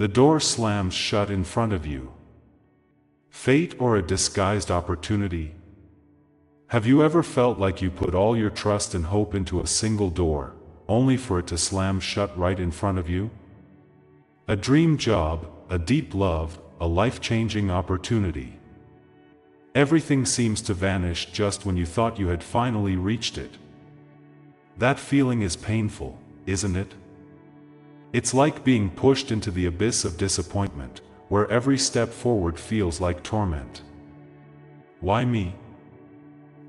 The door slams shut in front of you. Fate or a disguised opportunity? Have you ever felt like you put all your trust and hope into a single door, only for it to slam shut right in front of you? A dream job, a deep love, a life-changing opportunity. Everything seems to vanish just when you thought you had finally reached it. That feeling is painful, isn't it? It's like being pushed into the abyss of disappointment, where every step forward feels like torment. Why me?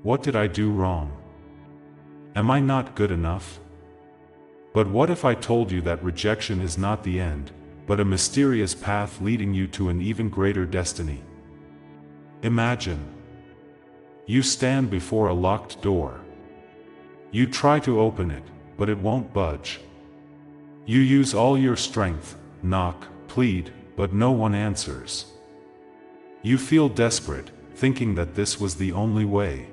What did I do wrong? Am I not good enough? But what if I told you that rejection is not the end, but a mysterious path leading you to an even greater destiny? Imagine. You stand before a locked door. You try to open it, but it won't budge. You use all your strength, knock, plead, but no one answers. You feel desperate, thinking that this was the only way.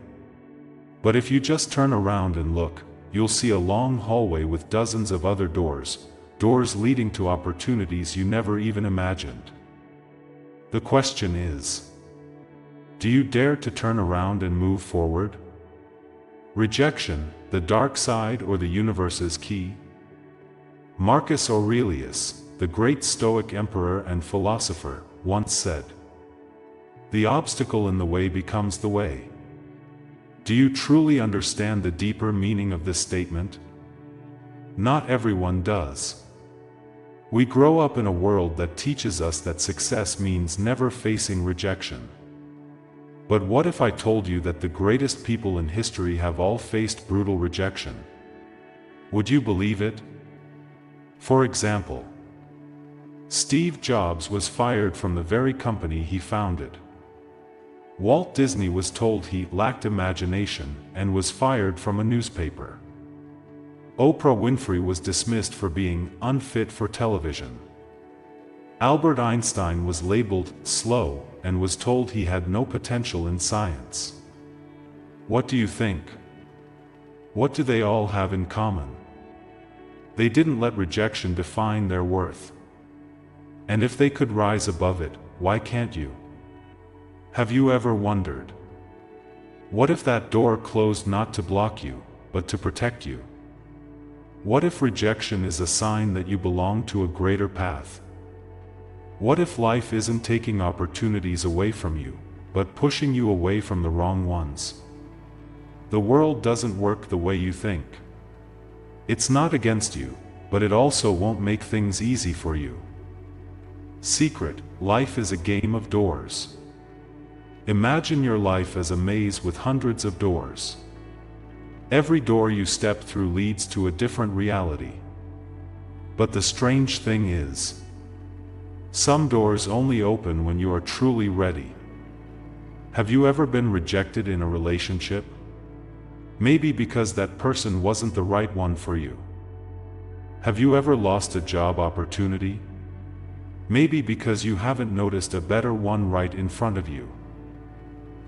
But if you just turn around and look, you'll see a long hallway with dozens of other doors, doors leading to opportunities you never even imagined. The question is, do you dare to turn around and move forward? Rejection, the dark side or the universe's key? Marcus Aurelius, the great Stoic emperor and philosopher, once said, "The obstacle in the way becomes the way." Do you truly understand the deeper meaning of this statement? Not everyone does. We grow up in a world that teaches us that success means never facing rejection. But what if I told you that the greatest people in history have all faced brutal rejection? Would you believe it? For example, Steve Jobs was fired from the very company he founded. Walt Disney was told he lacked imagination and was fired from a newspaper. Oprah Winfrey was dismissed for being unfit for television. Albert Einstein was labeled slow and was told he had no potential in science. What do you think? What do they all have in common? They didn't let rejection define their worth. And if they could rise above it, why can't you? Have you ever wondered? What if that door closed not to block you, but to protect you? What if rejection is a sign that you belong to a greater path? What if life isn't taking opportunities away from you, but pushing you away from the wrong ones? The world doesn't work the way you think. It's not against you, but it also won't make things easy for you. Secret: life is a game of doors. Imagine your life as a maze with hundreds of doors. Every door you step through leads to a different reality. But the strange thing is, some doors only open when you are truly ready. Have you ever been rejected in a relationship? Maybe because that person wasn't the right one for you. Have you ever lost a job opportunity? Maybe because you haven't noticed a better one right in front of you.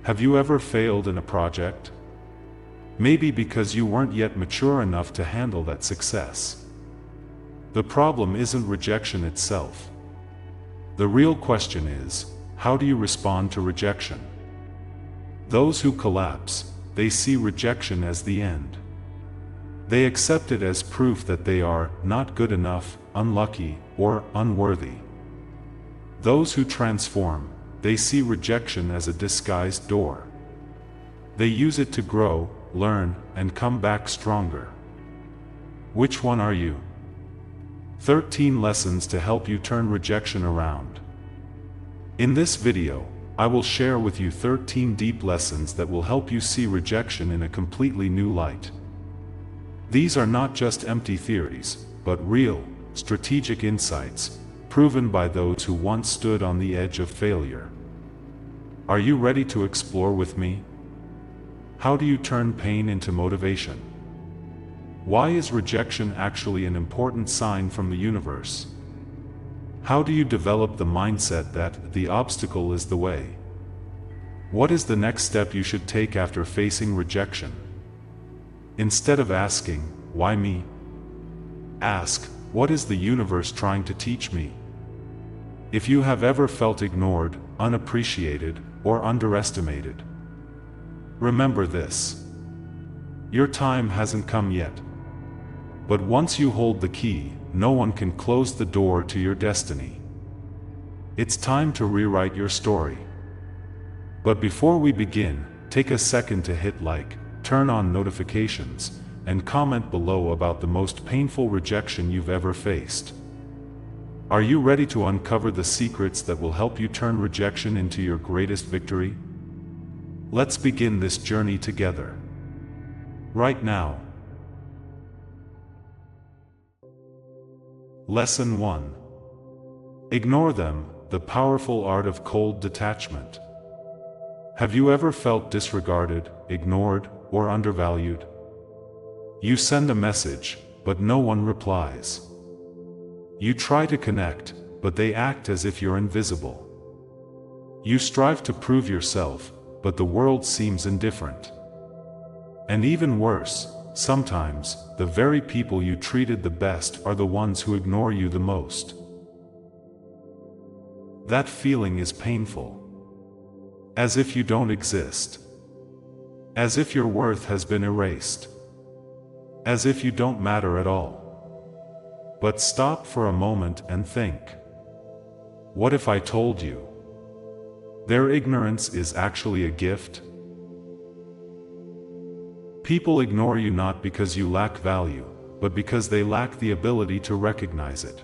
Have you ever failed in a project? Maybe because you weren't yet mature enough to handle that success. The problem isn't rejection itself. The real question is, how do you respond to rejection? Those who collapse, they see rejection as the end. They accept it as proof that they are not good enough, unlucky, or unworthy. Those who transform, they see rejection as a disguised door. They use it to grow, learn, and come back stronger. Which one are you? 13 lessons to help you turn rejection around. In this video, I will share with you 13 deep lessons that will help you see rejection in a completely new light. These are not just empty theories, but real, strategic insights, proven by those who once stood on the edge of failure. Are you ready to explore with me? How do you turn pain into motivation? Why is rejection actually an important sign from the universe? How do you develop the mindset that the obstacle is the way? What is the next step you should take after facing rejection? Instead of asking, "Why me?" ask, "What is the universe trying to teach me?" If you have ever felt ignored, unappreciated, or underestimated, remember this. Your time hasn't come yet. But once you hold the key, no one can close the door to your destiny. It's time to rewrite your story. But before we begin, take a second to hit like, turn on notifications, and comment below about the most painful rejection you've ever faced. Are you ready to uncover the secrets that will help you turn rejection into your greatest victory? Let's begin this journey together. Right now. Lesson 1. Ignore them, the powerful art of cold detachment. Have you ever felt disregarded, ignored, or undervalued? You send a message, but no one replies. You try to connect, but they act as if you're invisible. You strive to prove yourself, but the world seems indifferent. And even worse, sometimes, the very people you treated the best are the ones who ignore you the most. That feeling is painful. As if you don't exist. As if your worth has been erased. As if you don't matter at all. But stop for a moment and think. What if I told you? Their ignorance is actually a gift? People ignore you not because you lack value, but because they lack the ability to recognize it.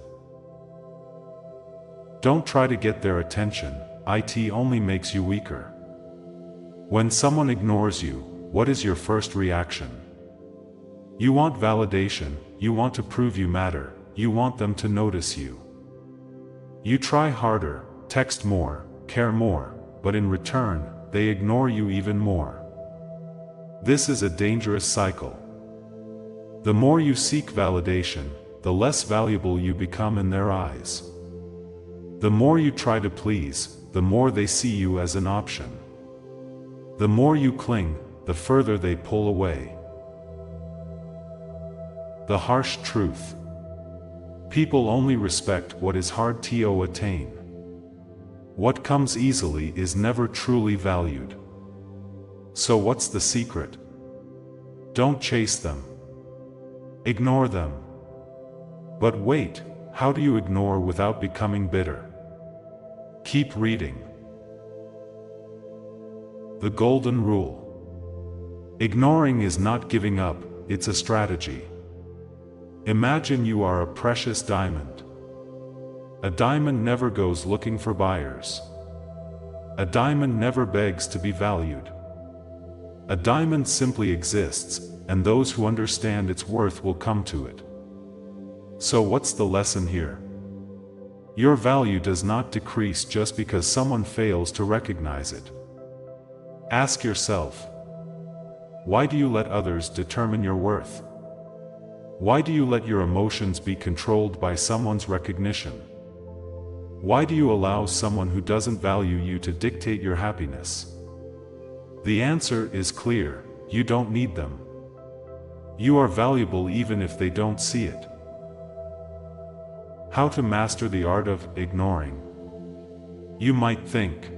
Don't try to get their attention, it only makes you weaker. When someone ignores you, what is your first reaction? You want validation, you want to prove you matter, you want them to notice you. You try harder, text more, care more, but in return, they ignore you even more. This is a dangerous cycle. The more you seek validation, the less valuable you become in their eyes. The more you try to please, the more they see you as an option. The more you cling, the further they pull away. The harsh truth. People only respect what is hard to attain. What comes easily is never truly valued. So what's the secret? Don't chase them. Ignore them. But wait, how do you ignore without becoming bitter? Keep reading. The Golden Rule. Ignoring is not giving up, it's a strategy. Imagine you are a precious diamond. A diamond never goes looking for buyers. A diamond never begs to be valued. A diamond simply exists, and those who understand its worth will come to it. So what's the lesson here? Your value does not decrease just because someone fails to recognize it. Ask yourself, why do you let others determine your worth? Why do you let your emotions be controlled by someone's recognition? Why do you allow someone who doesn't value you to dictate your happiness? The answer is clear: you don't need them. You are valuable even if they don't see it. How to master the art of ignoring? You might think,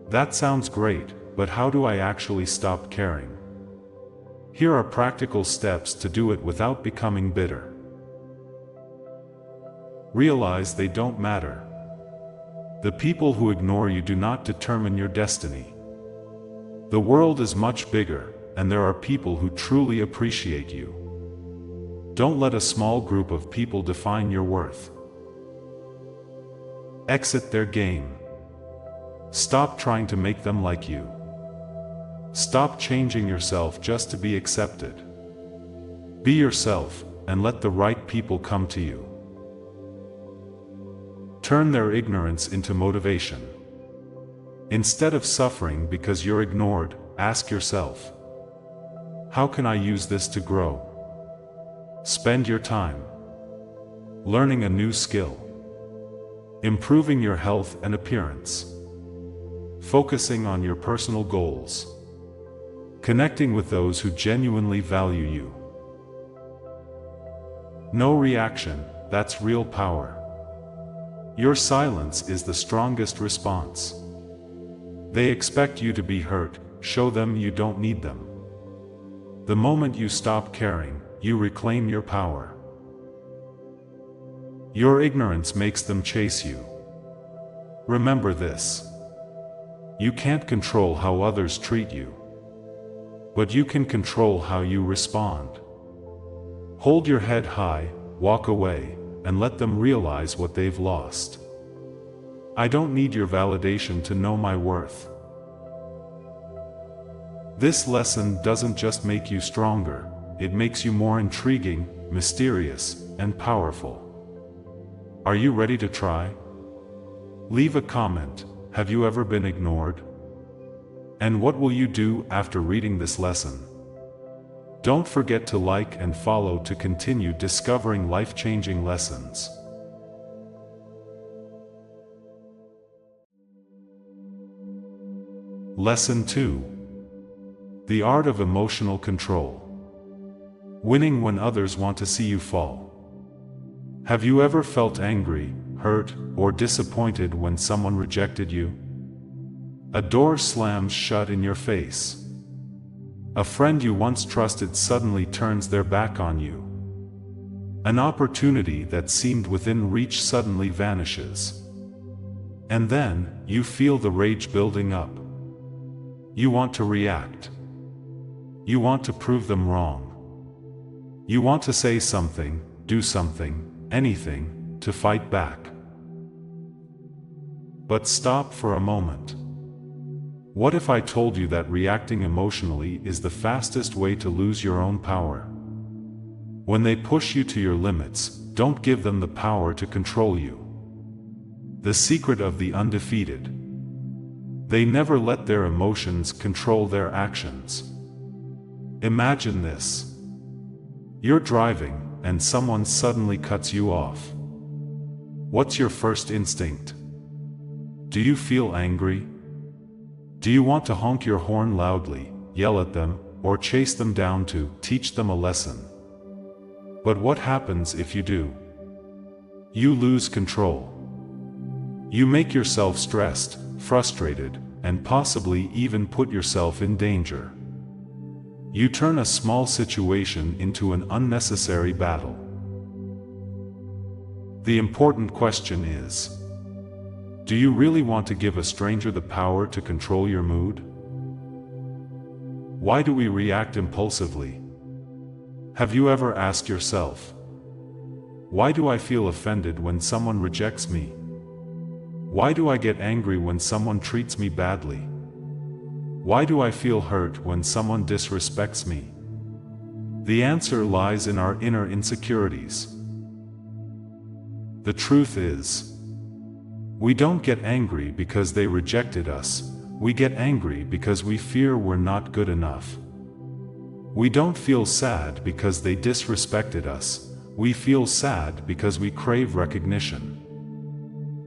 that sounds great, but how do I actually stop caring? Here are practical steps to do it without becoming bitter. Realize they don't matter. The people who ignore you do not determine your destiny. The world is much bigger, and there are people who truly appreciate you. Don't let a small group of people define your worth. Exit their game. Stop trying to make them like you. Stop changing yourself just to be accepted. Be yourself, and let the right people come to you. Turn their ignorance into motivation. Instead of suffering because you're ignored, ask yourself, how can I use this to grow? Spend your time learning a new skill, improving your health and appearance, focusing on your personal goals, connecting with those who genuinely value you. No reaction, that's real power. Your silence is the strongest response. They expect you to be hurt, show them you don't need them. The moment you stop caring, you reclaim your power. Your ignorance makes them chase you. Remember this. You can't control how others treat you, but you can control how you respond. Hold your head high, walk away, and let them realize what they've lost. I don't need your validation to know my worth. This lesson doesn't just make you stronger, it makes you more intriguing, mysterious, and powerful. Are you ready to try? Leave a comment. Have you ever been ignored? And what will you do after reading this lesson? Don't forget to like and follow to continue discovering life-changing lessons. Lesson 2. The Art of Emotional Control. Winning when others want to see you fall. Have you ever felt angry, hurt, or disappointed when someone rejected you? A door slams shut in your face. A friend you once trusted suddenly turns their back on you. An opportunity that seemed within reach suddenly vanishes. And then, you feel the rage building up. You want to react. You want to prove them wrong. You want to say something, do something, anything, to fight back. But stop for a moment. What if I told you that reacting emotionally is the fastest way to lose your own power? When they push you to your limits, don't give them the power to control you. The secret of the undefeated. They never let their emotions control their actions. Imagine this. You're driving, and someone suddenly cuts you off. What's your first instinct? Do you feel angry? Do you want to honk your horn loudly, yell at them, or chase them down to teach them a lesson? But what happens if you do? You lose control. You make yourself stressed, frustrated, and possibly even put yourself in danger. You turn a small situation into an unnecessary battle. The important question is, do you really want to give a stranger the power to control your mood? Why do we react impulsively? Have you ever asked yourself, why do I feel offended when someone rejects me? Why do I get angry when someone treats me badly? Why do I feel hurt when someone disrespects me? The answer lies in our inner insecurities. The truth is, we don't get angry because they rejected us, we get angry because we fear we're not good enough. We don't feel sad because they disrespected us, we feel sad because we crave recognition.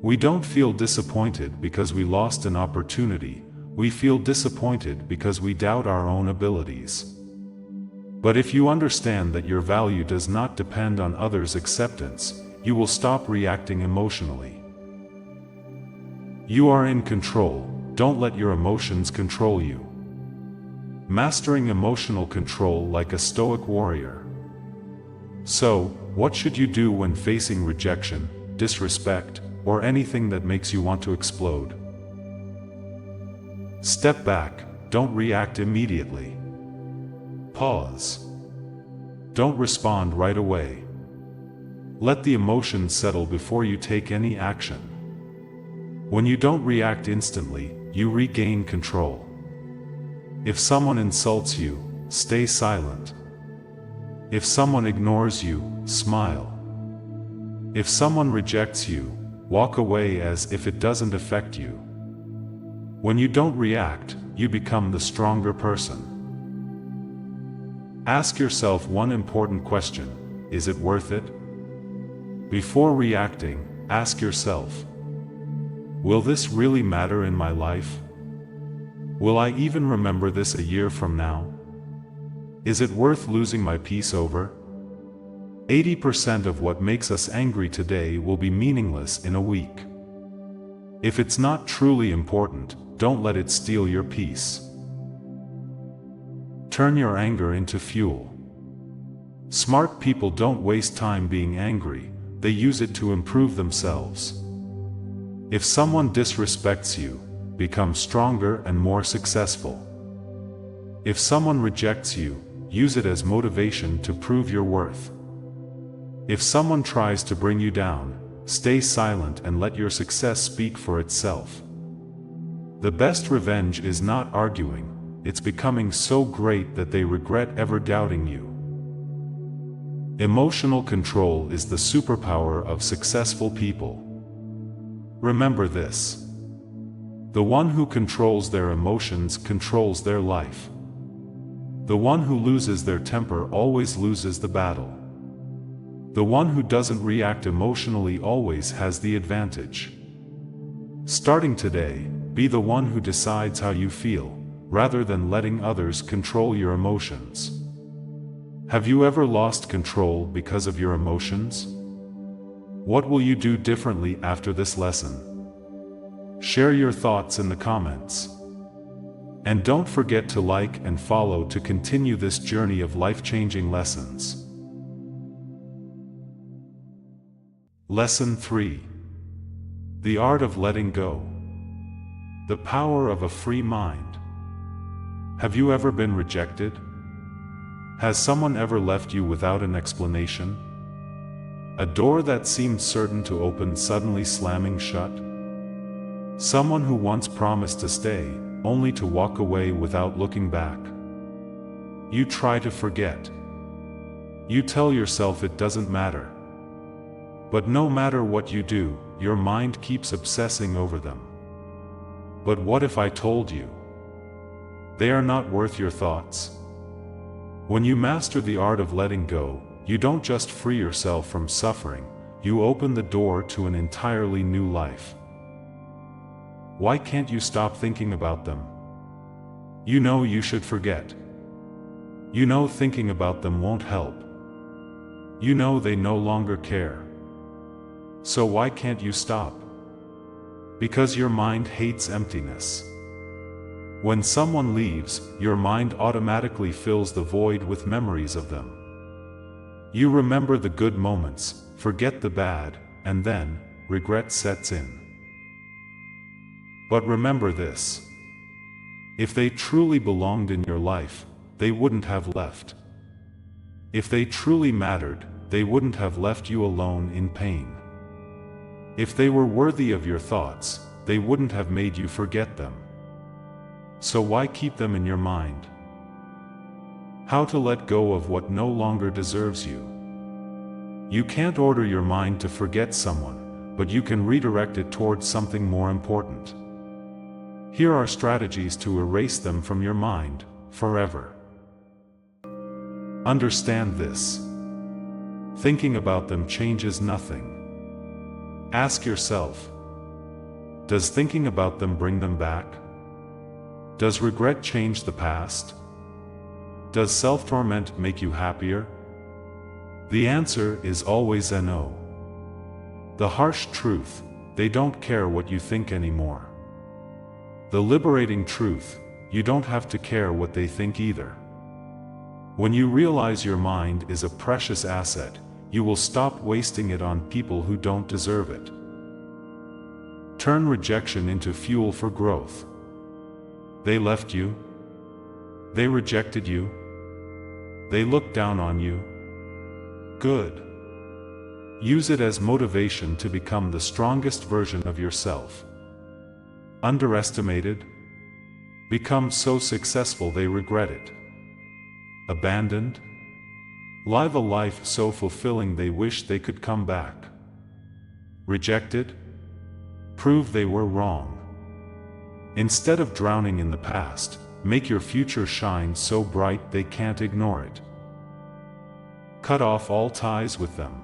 We don't feel disappointed because we lost an opportunity, we feel disappointed because we doubt our own abilities. But if you understand that your value does not depend on others' acceptance, you will stop reacting emotionally. You are in control, don't let your emotions control you. Mastering emotional control like a Stoic warrior. So, what should you do when facing rejection, disrespect, or anything that makes you want to explode? Step back, don't react immediately. Pause. Don't respond right away. Let the emotions settle before you take any action. When you don't react instantly, you regain control. If someone insults you, stay silent. If someone ignores you, smile. If someone rejects you, walk away as if it doesn't affect you. When you don't react, you become the stronger person. Ask yourself one important question: is it worth it? Before reacting, ask yourself, will this really matter in my life? Will I even remember this a year from now? Is it worth losing my peace over? 80% of what makes us angry today will be meaningless in a week. If it's not truly important, don't let it steal your peace. Turn your anger into fuel. Smart people don't waste time being angry, they use it to improve themselves. If someone disrespects you, become stronger and more successful. If someone rejects you, use it as motivation to prove your worth. If someone tries to bring you down, stay silent and let your success speak for itself. The best revenge is not arguing, it's becoming so great that they regret ever doubting you. Emotional control is the superpower of successful people. Remember this. The one who controls their emotions controls their life. The one who loses their temper always loses the battle. The one who doesn't react emotionally always has the advantage. Starting today, be the one who decides how you feel, rather than letting others control your emotions. Have you ever lost control because of your emotions? What will you do differently after this lesson? Share your thoughts in the comments. And don't forget to like and follow to continue this journey of life-changing lessons. Lesson 3. The Art of Letting Go. The Power of a Free Mind. Have you ever been rejected? Has someone ever left you without an explanation? A door that seemed certain to open suddenly slamming shut? Someone who once promised to stay, only to walk away without looking back? You try to forget. You tell yourself it doesn't matter. But no matter what you do, your mind keeps obsessing over them. But what if I told you? They are not worth your thoughts. When you master the art of letting go, you don't just free yourself from suffering, you open the door to an entirely new life. Why can't you stop thinking about them? You know you should forget. You know thinking about them won't help. You know they no longer care. So why can't you stop? Because your mind hates emptiness. When someone leaves, your mind automatically fills the void with memories of them. You remember the good moments, forget the bad, and then, regret sets in. But remember this. If they truly belonged in your life, they wouldn't have left. If they truly mattered, they wouldn't have left you alone in pain. If they were worthy of your thoughts, they wouldn't have made you forget them. So why keep them in your mind? How to let go of what no longer deserves you. You can't order your mind to forget someone, but you can redirect it towards something more important. Here are strategies to erase them from your mind, forever. Understand this. Thinking about them changes nothing. Ask yourself, does thinking about them bring them back? Does regret change the past? Does self-torment make you happier? The answer is always a no. The harsh truth, they don't care what you think anymore. The liberating truth, you don't have to care what they think either. When you realize your mind is a precious asset, you will stop wasting it on people who don't deserve it. Turn rejection into fuel for growth. They left you. They rejected you. They looked down on you. Good. Use it as motivation to become the strongest version of yourself. Underestimated? Become so successful they regret it. Abandoned? Live a life so fulfilling they wish they could come back. Rejected? Prove they were wrong. Instead of drowning in the past, make your future shine so bright they can't ignore it. Cut off all ties with them.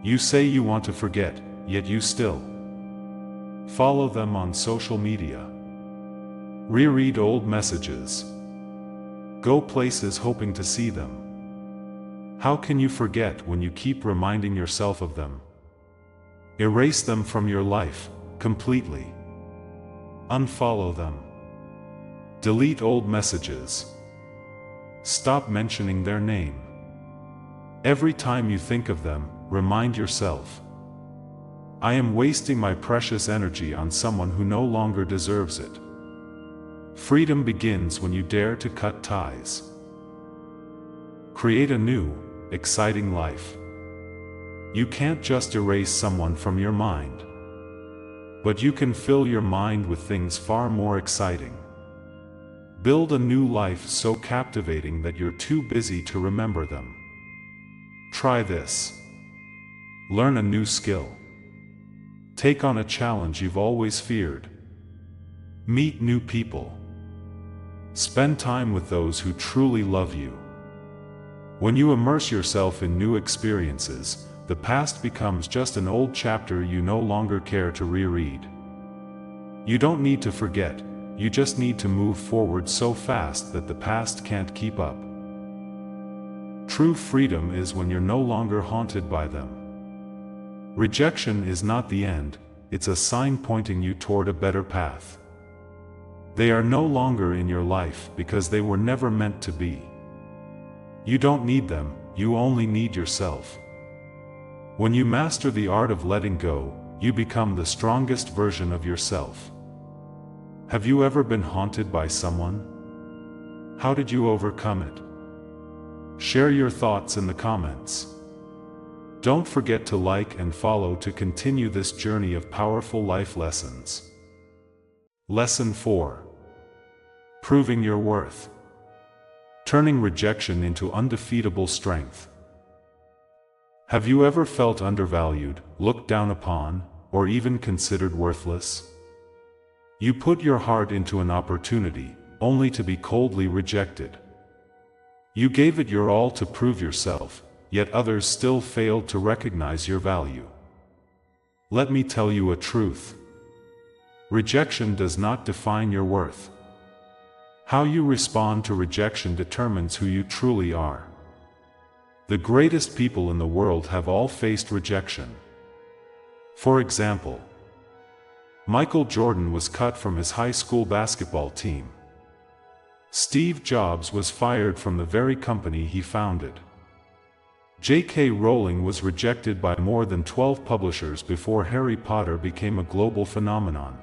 You say you want to forget, yet you still follow them on social media. Reread old messages. Go places hoping to see them. How can you forget when you keep reminding yourself of them? Erase them from your life, completely. Unfollow them. Delete old messages. Stop mentioning their name. Every time you think of them, remind yourself, I am wasting my precious energy on someone who no longer deserves it. Freedom begins when you dare to cut ties. Create a new, exciting life. You can't just erase someone from your mind, but you can fill your mind with things far more exciting. Build a new life so captivating that you're too busy to remember them. Try this. Learn a new skill. Take on a challenge you've always feared. Meet new people. Spend time with those who truly love you. When you immerse yourself in new experiences, the past becomes just an old chapter you no longer care to reread. You don't need to forget, you just need to move forward so fast that the past can't keep up. True freedom is when you're no longer haunted by them. Rejection is not the end, it's a sign pointing you toward a better path. They are no longer in your life because they were never meant to be. You don't need them, you only need yourself. When you master the art of letting go, you become the strongest version of yourself. Have you ever been haunted by someone? How did you overcome it? Share your thoughts in the comments. Don't forget to like and follow to continue this journey of powerful life lessons. Lesson 4. Proving your worth. Turning rejection into undefeatable strength. Have you ever felt undervalued, looked down upon, or even considered worthless? You put your heart into an opportunity, only to be coldly rejected. You gave it your all to prove yourself, yet others still failed to recognize your value. Let me tell you a truth. Rejection does not define your worth. How you respond to rejection determines who you truly are. The greatest people in the world have all faced rejection. For example, Michael Jordan was cut from his high school basketball team. Steve Jobs was fired from the very company he founded. J.K. Rowling was rejected by more than 12 publishers before Harry Potter became a global phenomenon.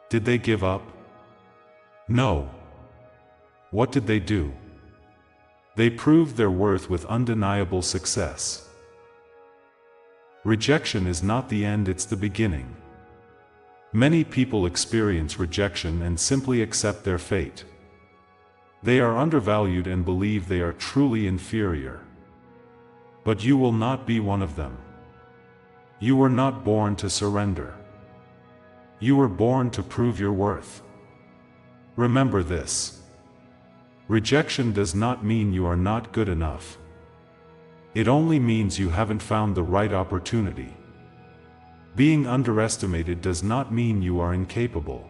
Did they give up? No. What did they do? They proved their worth with undeniable success. Rejection is not the end, it's the beginning. Many people experience rejection and simply accept their fate. They are undervalued and believe they are truly inferior. But you will not be one of them. You were not born to surrender. You were born to prove your worth. Remember this. Rejection does not mean you are not good enough. It only means you haven't found the right opportunity. Being underestimated does not mean you are incapable.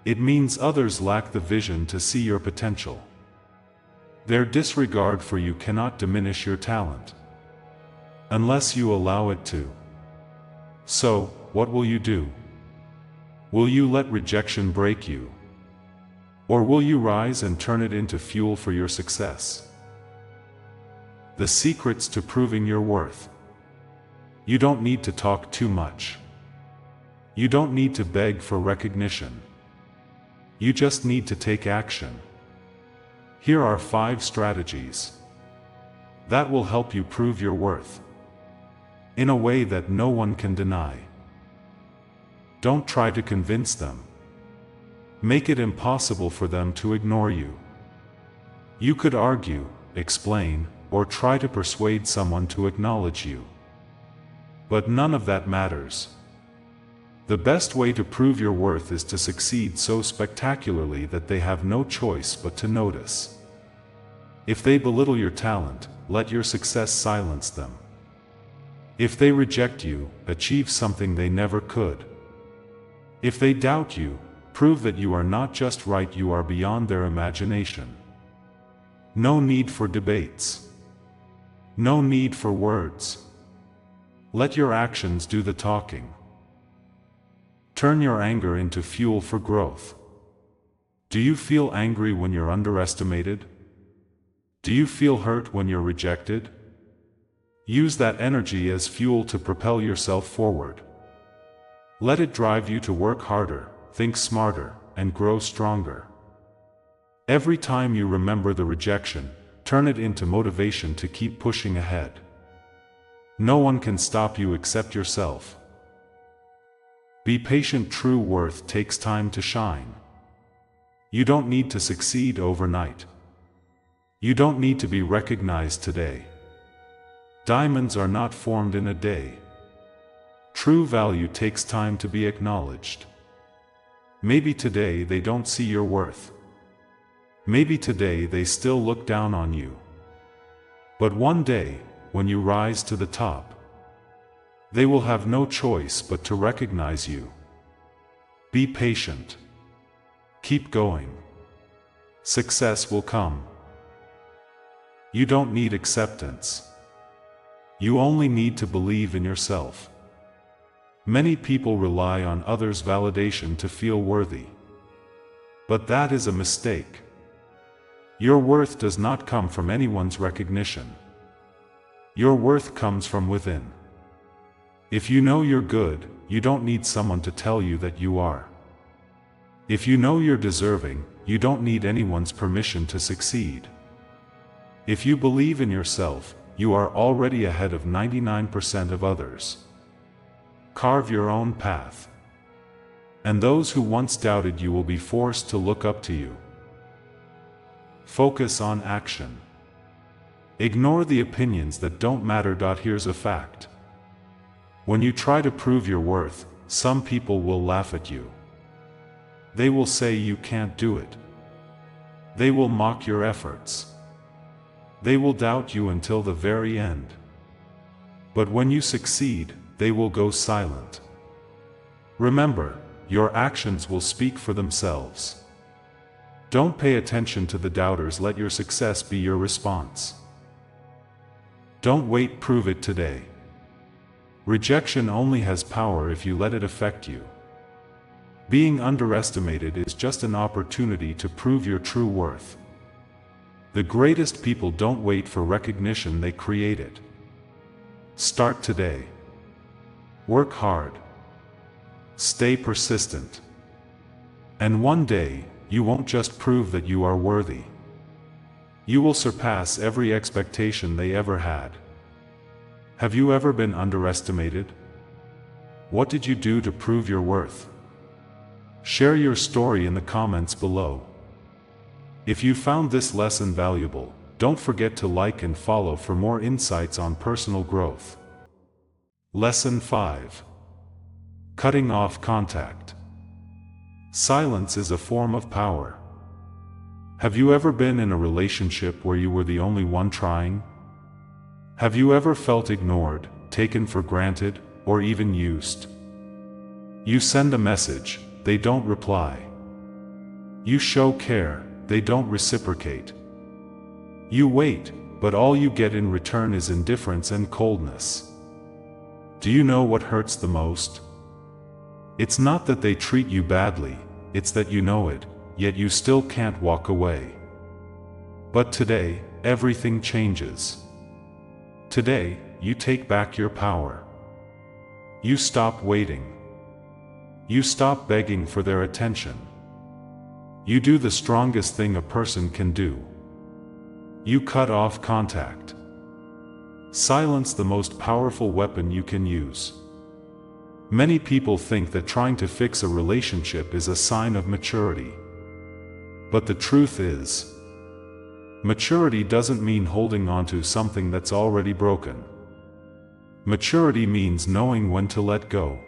It means others lack the vision to see your potential. Their disregard for you cannot diminish your talent, unless you allow it to. So, what will you do? Will you let rejection break you? Or will you rise and turn it into fuel for your success? The secrets to proving your worth. You don't need to talk too much. You don't need to beg for recognition. You just need to take action. Here are 5 strategies that will help you prove your worth in a way that no one can deny. Don't try to convince them. Make it impossible for them to ignore you. You could argue, explain, or try to persuade someone to acknowledge you. But none of that matters. The best way to prove your worth is to succeed so spectacularly that they have no choice but to notice. If they belittle your talent, let your success silence them. If they reject you, achieve something they never could. If they doubt you, prove that you are not just right, you are beyond their imagination. No need for debates. No need for words. Let your actions do the talking. Turn your anger into fuel for growth. Do you feel angry when you're underestimated? Do you feel hurt when you're rejected? Use that energy as fuel to propel yourself forward. Let it drive you to work harder, think smarter, and grow stronger. Every time you remember the rejection, turn it into motivation to keep pushing ahead. No one can stop you except yourself. Be patient. True worth takes time to shine. You don't need to succeed overnight. You don't need to be recognized today. Diamonds are not formed in a day. True value takes time to be acknowledged. Maybe today they don't see your worth. Maybe today they still look down on you. But one day, when you rise to the top, they will have no choice but to recognize you. Be patient. Keep going. Success will come. You don't need acceptance. You only need to believe in yourself. Many people rely on others' validation to feel worthy. But that is a mistake. Your worth does not come from anyone's recognition. Your worth comes from within. If you know you're good, you don't need someone to tell you that you are. If you know you're deserving, you don't need anyone's permission to succeed. If you believe in yourself, you are already ahead of 99% of others. Carve your own path. And those who once doubted you will be forced to look up to you. Focus on action. Ignore the opinions that don't matter. Here's a fact. When you try to prove your worth, some people will laugh at you. They will say you can't do it. They will mock your efforts. They will doubt you until the very end. But when you succeed, they will go silent. Remember, your actions will speak for themselves. Don't pay attention to the doubters. Let your success be your response. Don't wait. Prove it today. Rejection only has power if you let it affect you. Being underestimated is just an opportunity to prove your true worth. The greatest people don't wait for recognition, they create it. Start today. Work hard. Stay persistent. And one day, you won't just prove that you are worthy. You will surpass every expectation they ever had. Have you ever been underestimated? What did you do to prove your worth? Share your story in the comments below. If you found this lesson valuable, don't forget to like and follow for more insights on personal growth. Lesson 5. Cutting off contact. Silence is a form of power. Have you ever been in a relationship where you were the only one trying? Have you ever felt ignored, taken for granted, or even used? You send a message, they don't reply. You show care, they don't reciprocate. You wait, but all you get in return is indifference and coldness. Do you know what hurts the most? It's not that they treat you badly, it's that you know it, yet you still can't walk away. But today, everything changes. Today, you take back your power. You stop waiting. You stop begging for their attention. You do the strongest thing a person can do. You cut off contact. Silence, the most powerful weapon you can use. Many people think that trying to fix a relationship is a sign of maturity. But the truth is, maturity doesn't mean holding on to something that's already broken. Maturity means knowing when to let go.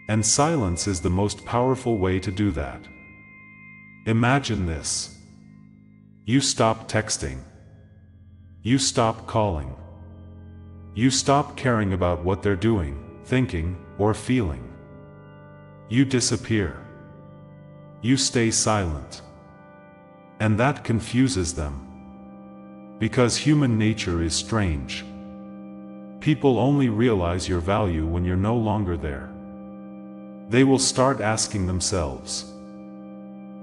And silence is the most powerful way to do that. Imagine this. You stop texting. You stop calling. You stop caring about what they're doing, thinking, or feeling. You disappear. You stay silent. And that confuses them. Because human nature is strange. People only realize your value when you're no longer there. They will start asking themselves,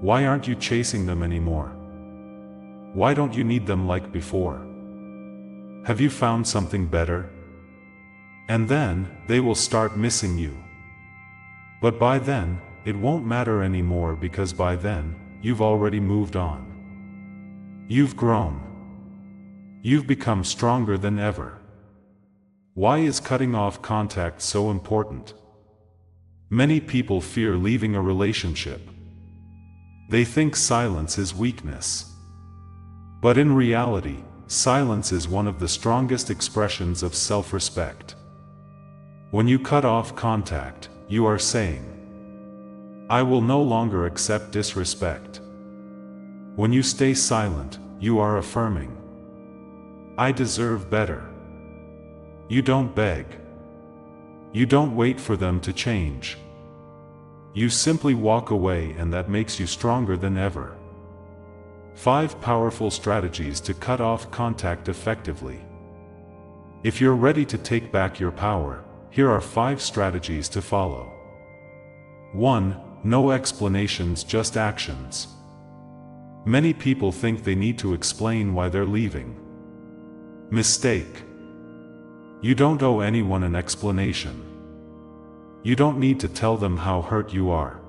why aren't you chasing them anymore? Why don't you need them like before? Have you found something better? And then, they will start missing you. But by then, it won't matter anymore because by then, you've already moved on. You've grown. You've become stronger than ever. Why is cutting off contact so important? Many people fear leaving a relationship. They think silence is weakness. But in reality, silence is one of the strongest expressions of self-respect. When you cut off contact, you are saying, I will no longer accept disrespect. When you stay silent, you are affirming, I deserve better. You don't beg. You don't wait for them to change. You simply walk away, and that makes you stronger than ever. 5 powerful strategies to cut off contact effectively. If you're ready to take back your power, here are 5 strategies to follow. 1. No explanations, just actions. Many people think they need to explain why they're leaving. Mistake. You don't owe anyone an explanation. You don't need to tell them how hurt you are.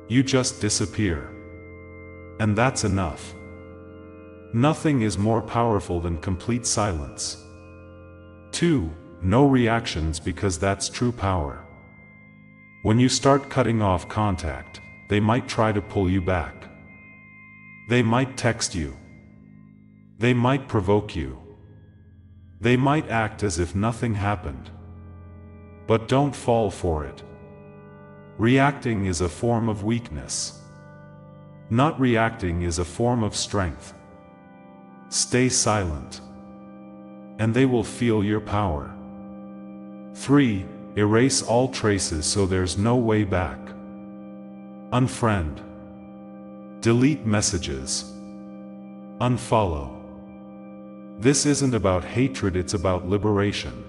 You just disappear. And that's enough. Nothing is more powerful than complete silence. 2. No reactions, because that's true power. When you start cutting off contact, they might try to pull you back. They might text you. They might provoke you. They might act as if nothing happened. But don't fall for it. Reacting is a form of weakness. Not reacting is a form of strength. Stay silent, and they will feel your power. 3. Erase all traces so there's no way back. Unfriend. Delete messages. Unfollow. This isn't about hatred, it's about liberation.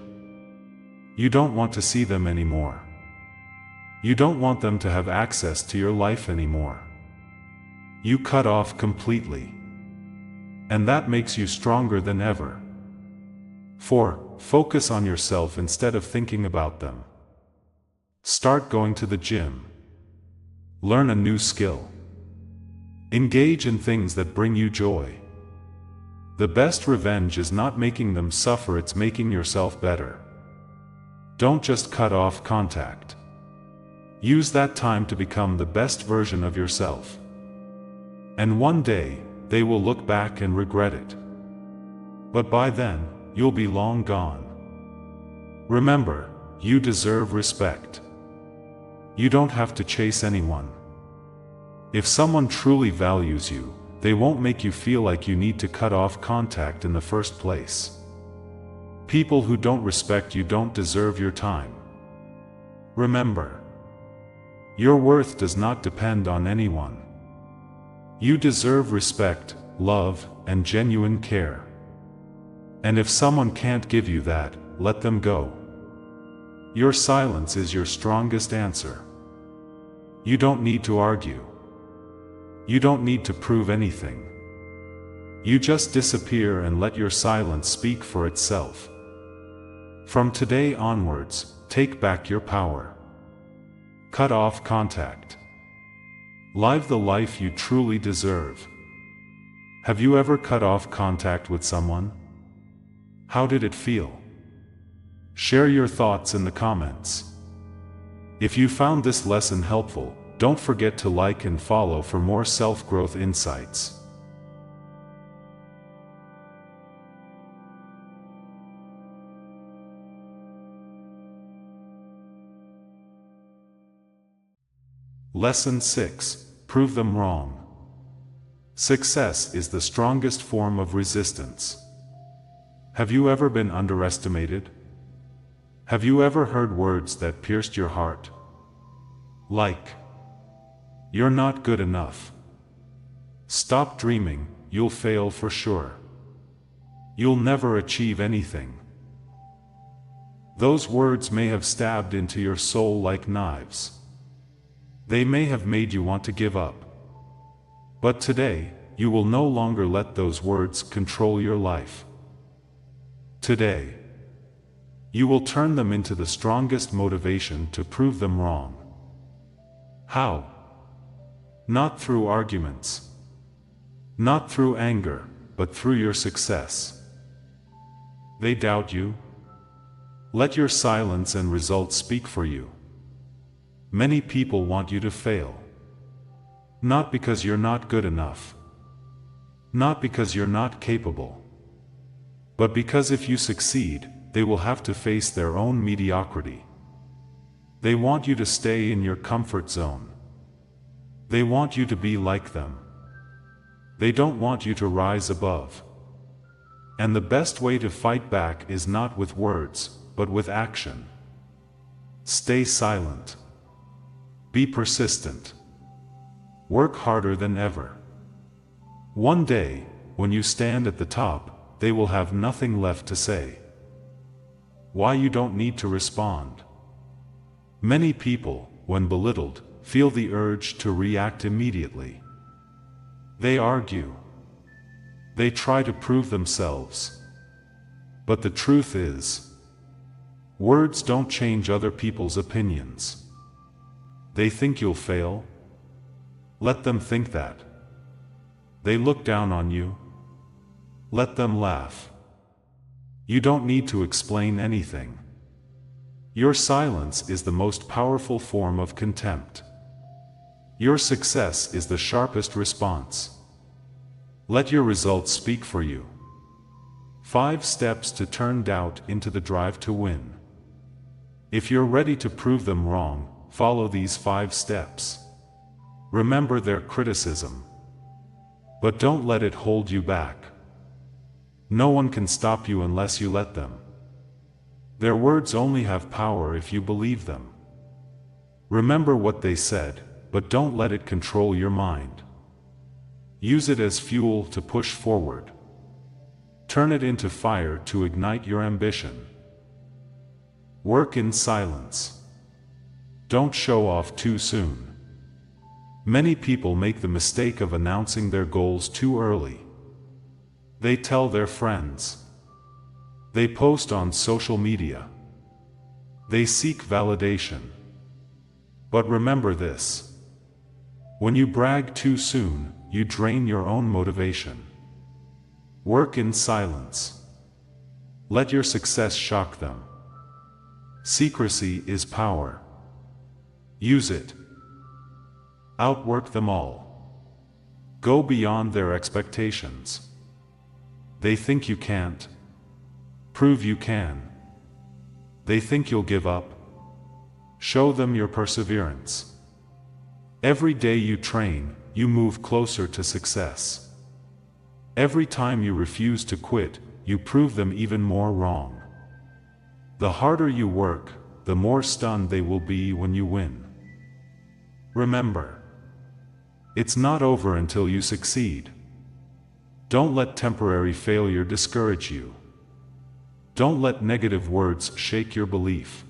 You don't want to see them anymore. You don't want them to have access to your life anymore. You cut off completely. And that makes you stronger than ever. 4. Focus on yourself instead of thinking about them. Start going to the gym. Learn a new skill. Engage in things that bring you joy. The best revenge is not making them suffer, it's making yourself better. Don't just cut off contact. Use that time to become the best version of yourself. And one day, they will look back and regret it. But by then, you'll be long gone. Remember, you deserve respect. You don't have to chase anyone. If someone truly values you, they won't make you feel like you need to cut off contact in the first place. People who don't respect you don't deserve your time. Remember, your worth does not depend on anyone. You deserve respect, love, and genuine care. And if someone can't give you that, let them go. Your silence is your strongest answer. You don't need to argue. You don't need to prove anything. You just disappear and let your silence speak for itself. From today onwards, take back your power. Cut off contact. Live the life you truly deserve. Have you ever cut off contact with someone? How did it feel? Share your thoughts in the comments. If you found this lesson helpful, don't forget to like and follow for more self-growth insights. Lesson 6. Prove them wrong. Success is the strongest form of resistance. Have you ever been underestimated? Have you ever heard words that pierced your heart? Like, you're not good enough. Stop dreaming, you'll fail for sure. you'll never achieve anything. Those words may have stabbed into your soul like knives. They may have made you want to give up. But today, you will no longer let those words control your life. Today, you will turn them into the strongest motivation to prove them wrong. How? Not through arguments. Not through anger, but through your success. They doubt you? Let your silence and results speak for you. Many people want you to fail. Not because you're not good enough. Not because you're not capable. But because if you succeed, they will have to face their own mediocrity. They want you to stay in your comfort zone. They want you to be like them. They don't want you to rise above. And the best way to fight back is not with words, but with action. Stay silent. Be persistent. Work harder than ever. One day, when you stand at the top, they will have nothing left to say. Why you don't need to respond. Many people, when belittled, feel the urge to react immediately. They argue. They try to prove themselves. But the truth is, words don't change other people's opinions. They think you'll fail. Let them think that. They look down on you. Let them laugh. You don't need to explain anything. Your silence is the most powerful form of contempt. Your success is the sharpest response. Let your results speak for you. 5 steps to turn doubt into the drive to win. If you're ready to prove them wrong, follow these 5 steps. Remember their criticism. But don't let it hold you back. No one can stop you unless you let them. Their words only have power if you believe them. Remember what they said, but don't let it control your mind. Use it as fuel to push forward. Turn it into fire to ignite your ambition. Work in silence. Don't show off too soon. Many people make the mistake of announcing their goals too early. They tell their friends. They post on social media. They seek validation. But remember this. When you brag too soon, you drain your own motivation. Work in silence. Let your success shock them. Secrecy is power. Use it. Outwork them all. Go beyond their expectations. They think you can't. Prove you can. They think you'll give up. Show them your perseverance. Every day you train, you move closer to success. Every time you refuse to quit, you prove them even more wrong. The harder you work, the more stunned they will be when you win. Remember, it's not over until you succeed. Don't let temporary failure discourage you. Don't let negative words shake your belief.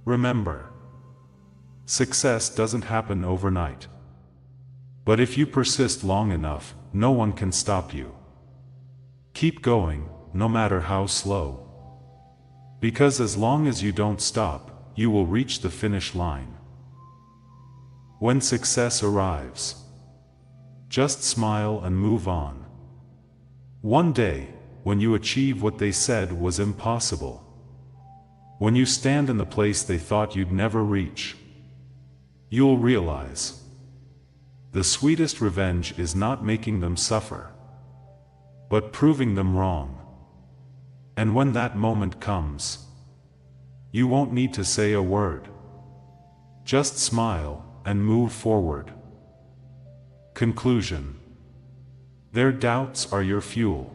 Remember, success doesn't happen overnight. But if you persist long enough, no one can stop you. Keep going, no matter how slow. Because as long as you don't stop, you will reach the finish line. When success arrives, just smile and move on. One day, when you achieve what they said was impossible, when you stand in the place they thought you'd never reach, you'll realize the sweetest revenge is not making them suffer, but proving them wrong. And when that moment comes, you won't need to say a word. Just smile and move forward. Conclusion. Their doubts are your fuel.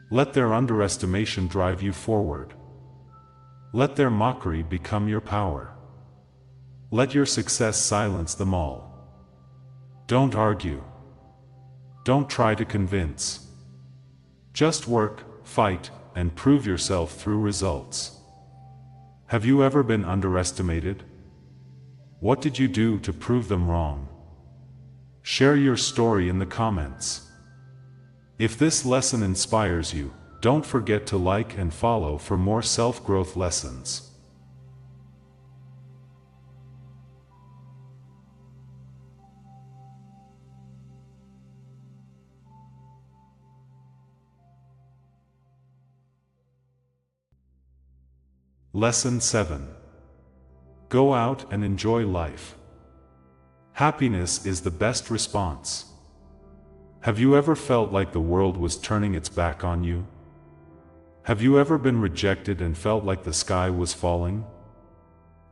Let their underestimation drive you forward. Let their mockery become your power. Let your success silence them all. Don't argue. Don't try to convince. Just work, fight, and prove yourself through results. Have you ever been underestimated? What did you do to prove them wrong? Share your story in the comments. If this lesson inspires you, don't forget to like and follow for more self-growth lessons. Lesson 7. Go out and enjoy life. Happiness is the best response. Have you ever felt like the world was turning its back on you? Have you ever been rejected and felt like the sky was falling?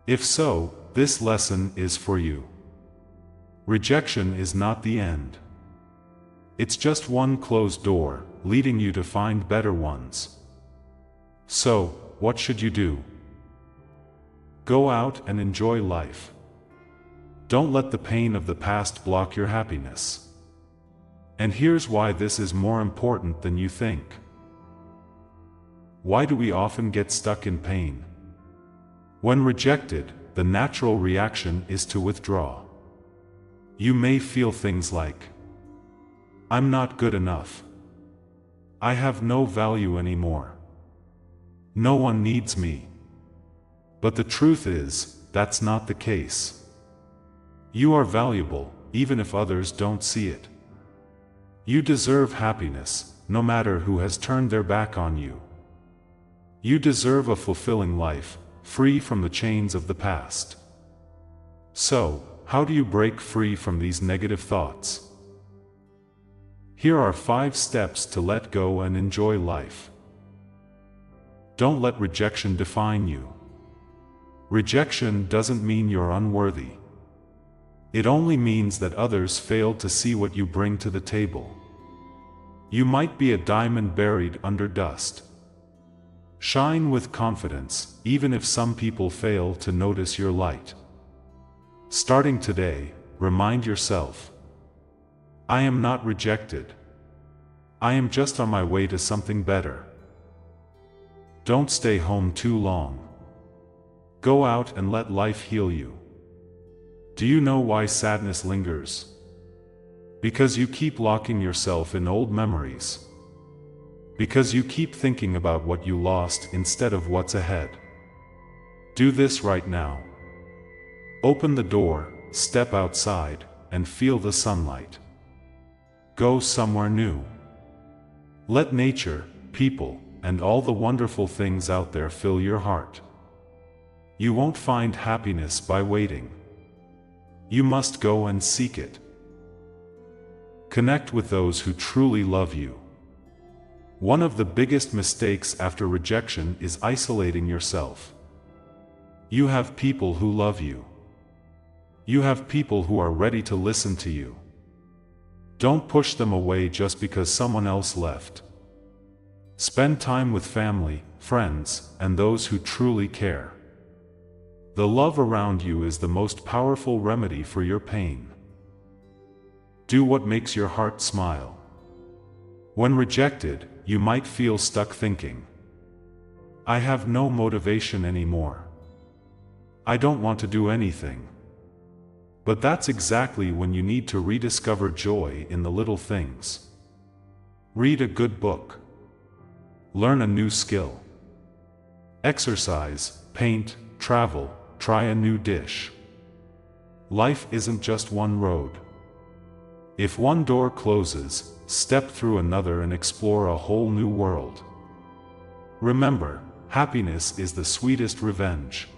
If so, this lesson is for you. Rejection is not the end. It's just one closed door, leading you to find better ones. So, what should you do? Go out and enjoy life. Don't let the pain of the past block your happiness. And here's why this is more important than you think. Why do we often get stuck in pain? When rejected, the natural reaction is to withdraw. You may feel things like, "I'm not good enough. I have no value anymore. No one needs me." But the truth is, that's not the case. You are valuable, even if others don't see it. You deserve happiness, no matter who has turned their back on you. You deserve a fulfilling life, free from the chains of the past. So, how do you break free from these negative thoughts? Here are 5 steps to let go and enjoy life. Don't let rejection define you. Rejection doesn't mean you're unworthy. It only means that others failed to see what you bring to the table. You might be a diamond buried under dust. Shine with confidence, even if some people fail to notice your light. Starting today, remind yourself, "I am not rejected. I am just on my way to something better." Don't stay home too long. Go out and let life heal you. Do you know why sadness lingers? Because you keep locking yourself in old memories. Because you keep thinking about what you lost instead of what's ahead. Do this right now. Open the door, step outside, and feel the sunlight. Go somewhere new. Let nature, people, and all the wonderful things out there fill your heart. You won't find happiness by waiting. You must go and seek it. Connect with those who truly love you. One of the biggest mistakes after rejection is isolating yourself. You have people who love you. You have people who are ready to listen to you. Don't push them away just because someone else left. Spend time with family, friends, and those who truly care. The love around you is the most powerful remedy for your pain. Do what makes your heart smile. When rejected, you might feel stuck thinking, "I have no motivation anymore. I don't want to do anything." But that's exactly when you need to rediscover joy in the little things. Read a good book. Learn a new skill. Exercise, paint, travel, try a new dish. Life isn't just one road. If one door closes, step through another and explore a whole new world. Remember, happiness is the sweetest revenge.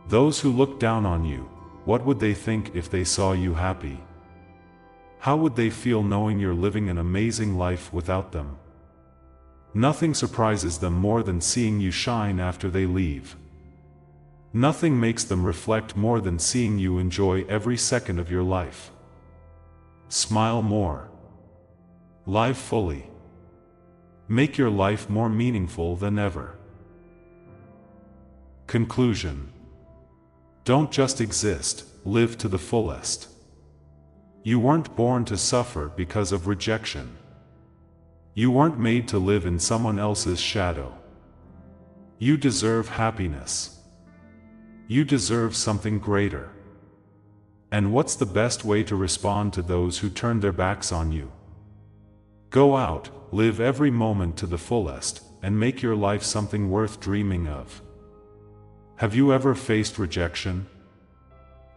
Those who look down on you, what would they think if they saw you happy? How would they feel knowing you're living an amazing life without them? Nothing surprises them more than seeing you shine after they leave. Nothing makes them reflect more than seeing you enjoy every second of your life. Smile more. Live fully. Make your life more meaningful than ever. Conclusion. Don't just exist, live to the fullest. You weren't born to suffer because of rejection. You weren't made to live in someone else's shadow. You deserve happiness. You deserve something greater. And what's the best way to respond to those who turn their backs on you? Go out, live every moment to the fullest, and make your life something worth dreaming of. Have you ever faced rejection?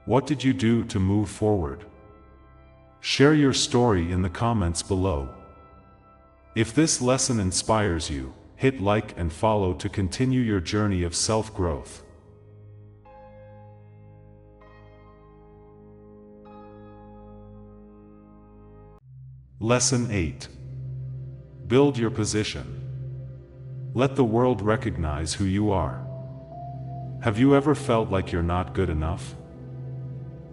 What did you do to move forward? Share your story in the comments below. If this lesson inspires you, hit like and follow to continue your journey of self-growth. Lesson 8. Build your position. Let the world recognize who you are. Have you ever felt like you're not good enough?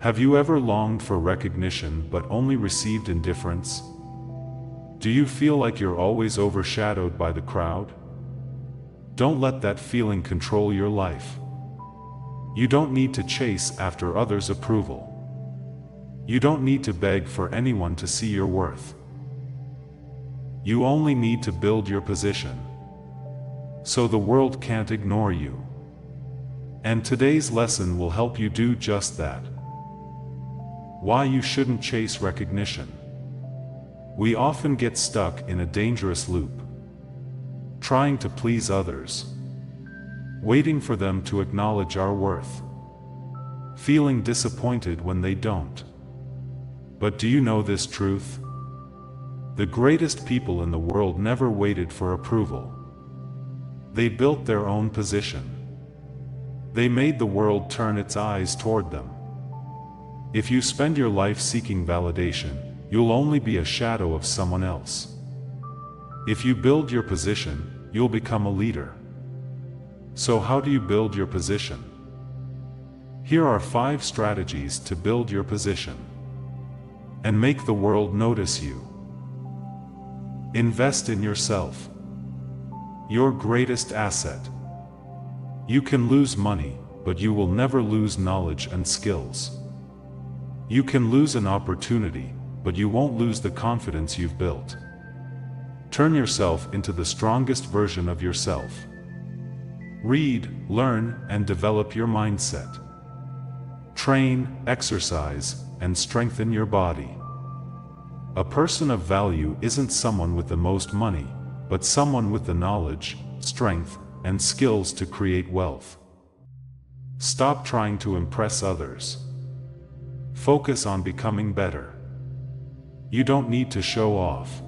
Have you ever longed for recognition but only received indifference? Do you feel like you're always overshadowed by the crowd? Don't let that feeling control your life. You don't need to chase after others' approval. You don't need to beg for anyone to see your worth. You only need to build your position, so the world can't ignore you. And today's lesson will help you do just that. Why you shouldn't chase recognition. We often get stuck in a dangerous loop, trying to please others, waiting for them to acknowledge our worth, feeling disappointed when they don't. But do you know this truth? The greatest people in the world never waited for approval. They built their own position. They made the world turn its eyes toward them. If you spend your life seeking validation, you'll only be a shadow of someone else. If you build your position, you'll become a leader. So how do you build your position? Here are 5 strategies to build your position and make the world notice you. Invest in yourself. Your greatest asset. You can lose money, but you will never lose knowledge and skills. You can lose an opportunity, but you won't lose the confidence you've built. Turn yourself into the strongest version of yourself. Read, learn, and develop your mindset. Train, exercise, and strengthen your body. A person of value isn't someone with the most money, but someone with the knowledge, strength, and skills to create wealth. Stop trying to impress others. Focus on becoming better. You don't need to show off.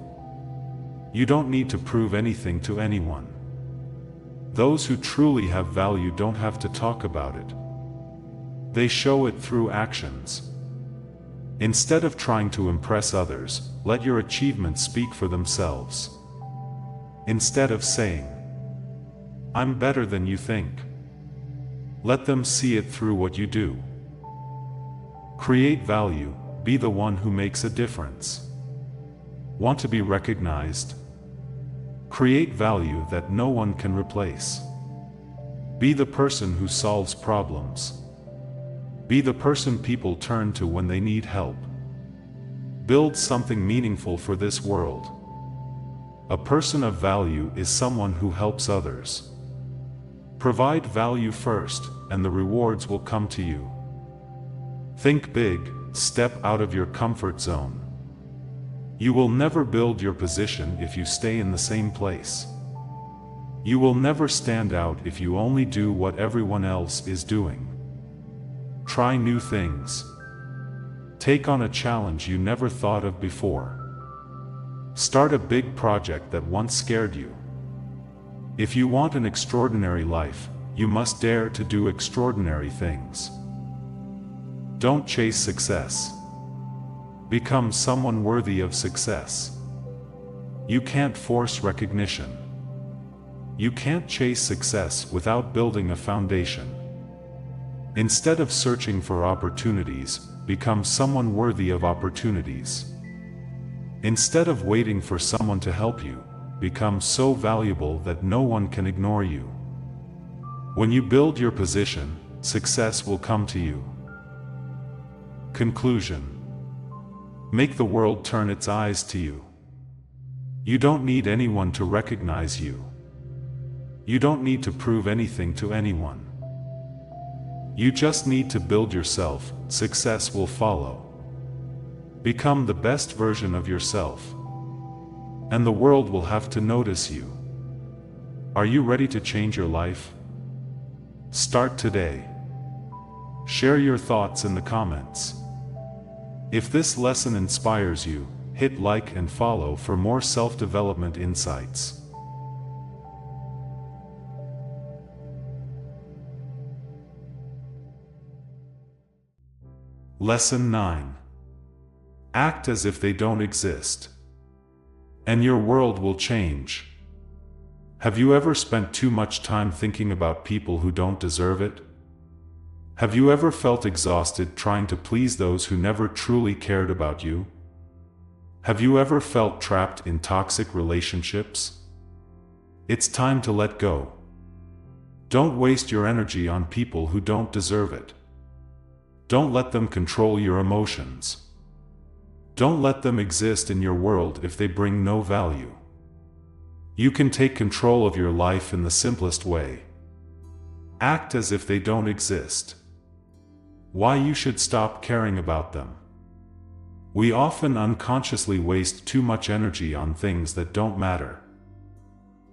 You don't need to prove anything to anyone. Those who truly have value don't have to talk about it. They show it through actions. Instead of trying to impress others, let your achievements speak for themselves. Instead of saying, "I'm better than you think," let them see it through what you do. Create value, be the one who makes a difference. Want to be recognized? Create value that no one can replace. Be the person who solves problems. Be the person people turn to when they need help. Build something meaningful for this world. A person of value is someone who helps others. Provide value first, and the rewards will come to you. Think big, step out of your comfort zone. You will never build your position if you stay in the same place. You will never stand out if you only do what everyone else is doing. Try new things. Take on a challenge you never thought of before. Start a big project that once scared you. If you want an extraordinary life, you must dare to do extraordinary things. Don't chase success. Become someone worthy of success. You can't force recognition. You can't chase success without building a foundation. Instead of searching for opportunities, become someone worthy of opportunities. Instead of waiting for someone to help you, become so valuable that no one can ignore you. When you build your position, success will come to you. Conclusion. Make the world turn its eyes to you. You don't need anyone to recognize you. You don't need to prove anything to anyone. You just need to build yourself. Success will follow. Become the best version of yourself, and the world will have to notice you. Are you ready to change your life? Start today. Share your thoughts in the comments. If this lesson inspires you, hit like and follow for more self-development insights. Lesson 9. Act as if they don't exist, and your world will change. Have you ever spent too much time thinking about people who don't deserve it? Have you ever felt exhausted trying to please those who never truly cared about you? Have you ever felt trapped in toxic relationships? It's time to let go. Don't waste your energy on people who don't deserve it. Don't let them control your emotions. Don't let them exist in your world if they bring no value. You can take control of your life in the simplest way. Act as if they don't exist. Why you should stop caring about them. We often unconsciously waste too much energy on things that don't matter.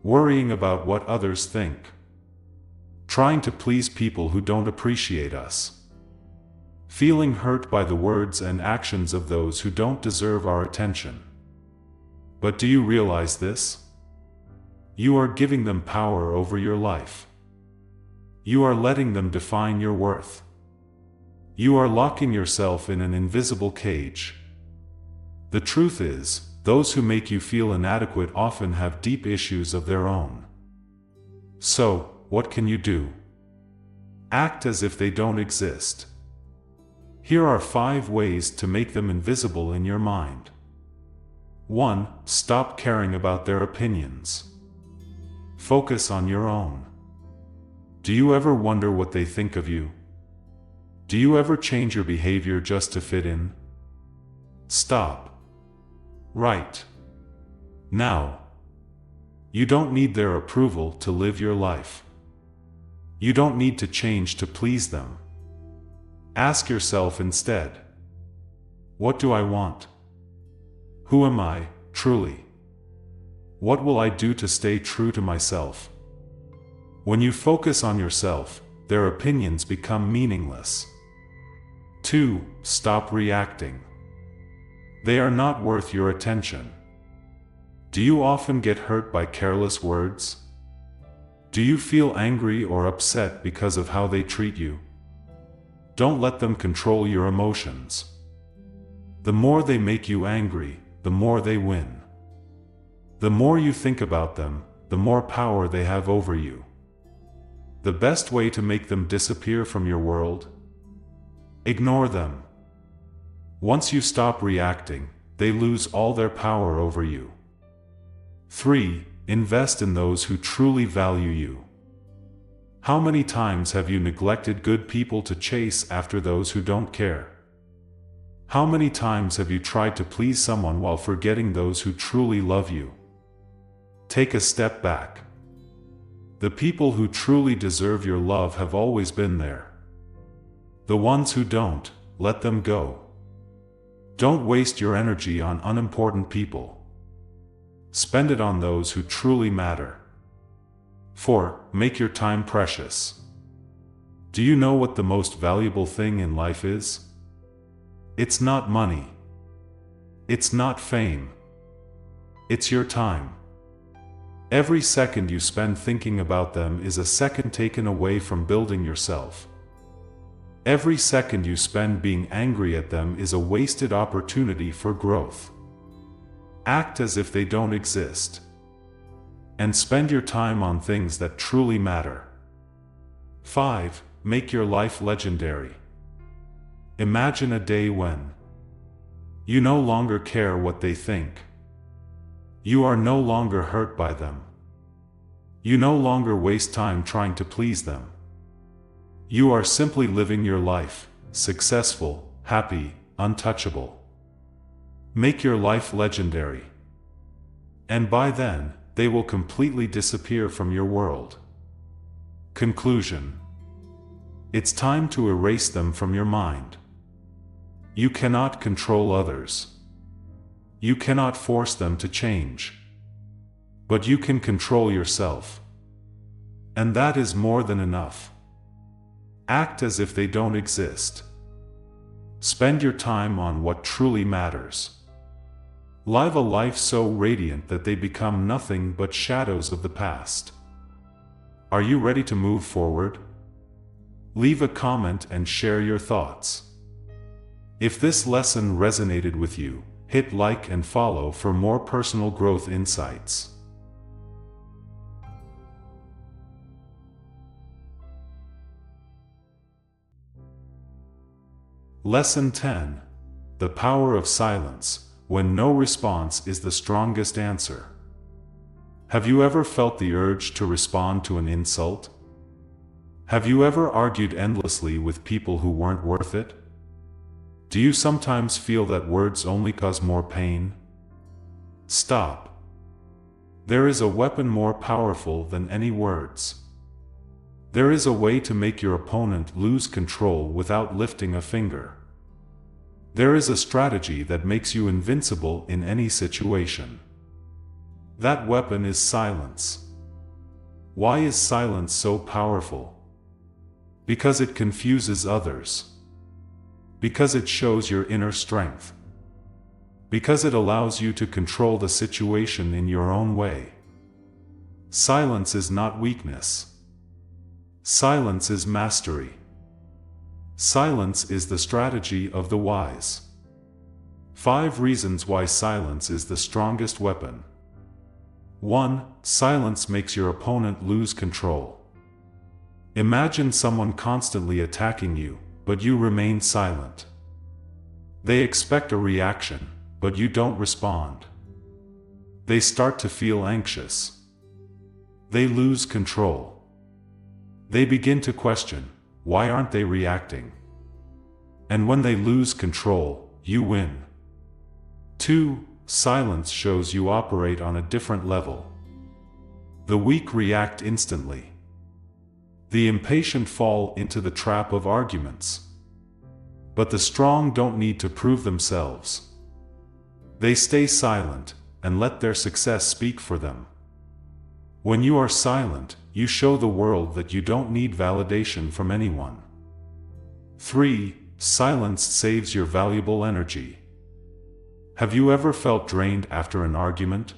Worrying about what others think. Trying to please people who don't appreciate us. Feeling hurt by the words and actions of those who don't deserve our attention. But do you realize this? You are giving them power over your life. You are letting them define your worth. You are locking yourself in an invisible cage. The truth is, those who make you feel inadequate often have deep issues of their own. So, what can you do? Act as if they don't exist. Here are 5 ways to make them invisible in your mind. 1. Stop caring about their opinions. Focus on your own. Do you ever wonder what they think of you? Do you ever change your behavior just to fit in? Stop. Right now. You don't need their approval to live your life. You don't need to change to please them. Ask yourself instead, what do I want? Who am I, truly? What will I do to stay true to myself? When you focus on yourself, their opinions become meaningless. 2. Stop reacting. They are not worth your attention. Do you often get hurt by careless words? Do you feel angry or upset because of how they treat you? Don't let them control your emotions. The more they make you angry, the more they win. The more you think about them, the more power they have over you. The best way to make them disappear from your world? Ignore them. Once you stop reacting, they lose all their power over you. 3. Invest in those who truly value you. How many times have you neglected good people to chase after those who don't care? How many times have you tried to please someone while forgetting those who truly love you? Take a step back. The people who truly deserve your love have always been there. The ones who don't, let them go. Don't waste your energy on unimportant people. Spend it on those who truly matter. 4. Make your time precious. Do you know what the most valuable thing in life is? It's not money. It's not fame. It's your time. Every second you spend thinking about them is a second taken away from building yourself. Every second you spend being angry at them is a wasted opportunity for growth. Act as if they don't exist. And spend your time on things that truly matter. 5. Make your life legendary. Imagine a day when you no longer care what they think. You are no longer hurt by them. You no longer waste time trying to please them. You are simply living your life, successful, happy, untouchable. Make your life legendary. And by then, they will completely disappear from your world. Conclusion. It's time to erase them from your mind. You cannot control others. You cannot force them to change. But you can control yourself. And that is more than enough. Act as if they don't exist. Spend your time on what truly matters. Live a life so radiant that they become nothing but shadows of the past. Are you ready to move forward? Leave a comment and share your thoughts. If this lesson resonated with you, hit like and follow for more personal growth insights. Lesson 10. The power of silence, when no response is the strongest answer. Have you ever felt the urge to respond to an insult? Have you ever argued endlessly with people who weren't worth it? Do you sometimes feel that words only cause more pain? Stop. There is a weapon more powerful than any words. There is a way to make your opponent lose control without lifting a finger. There is a strategy that makes you invincible in any situation. That weapon is silence. Why is silence so powerful? Because it confuses others. Because it shows your inner strength. Because it allows you to control the situation in your own way. Silence is not weakness. Silence is mastery. Silence is the strategy of the wise. 5 reasons why silence is the strongest weapon. 1. Silence makes your opponent lose control. Imagine someone constantly attacking you, but you remain silent. They expect a reaction, but you don't respond. They start to feel anxious. They lose control. They begin to question, why aren't they reacting? And when they lose control, you win. 2. Silence shows you operate on a different level. The weak react instantly. The impatient fall into the trap of arguments. But the strong don't need to prove themselves. They stay silent and let their success speak for them. When you are silent, you show the world that you don't need validation from anyone. 3. Silence saves your valuable energy. Have you ever felt drained after an argument?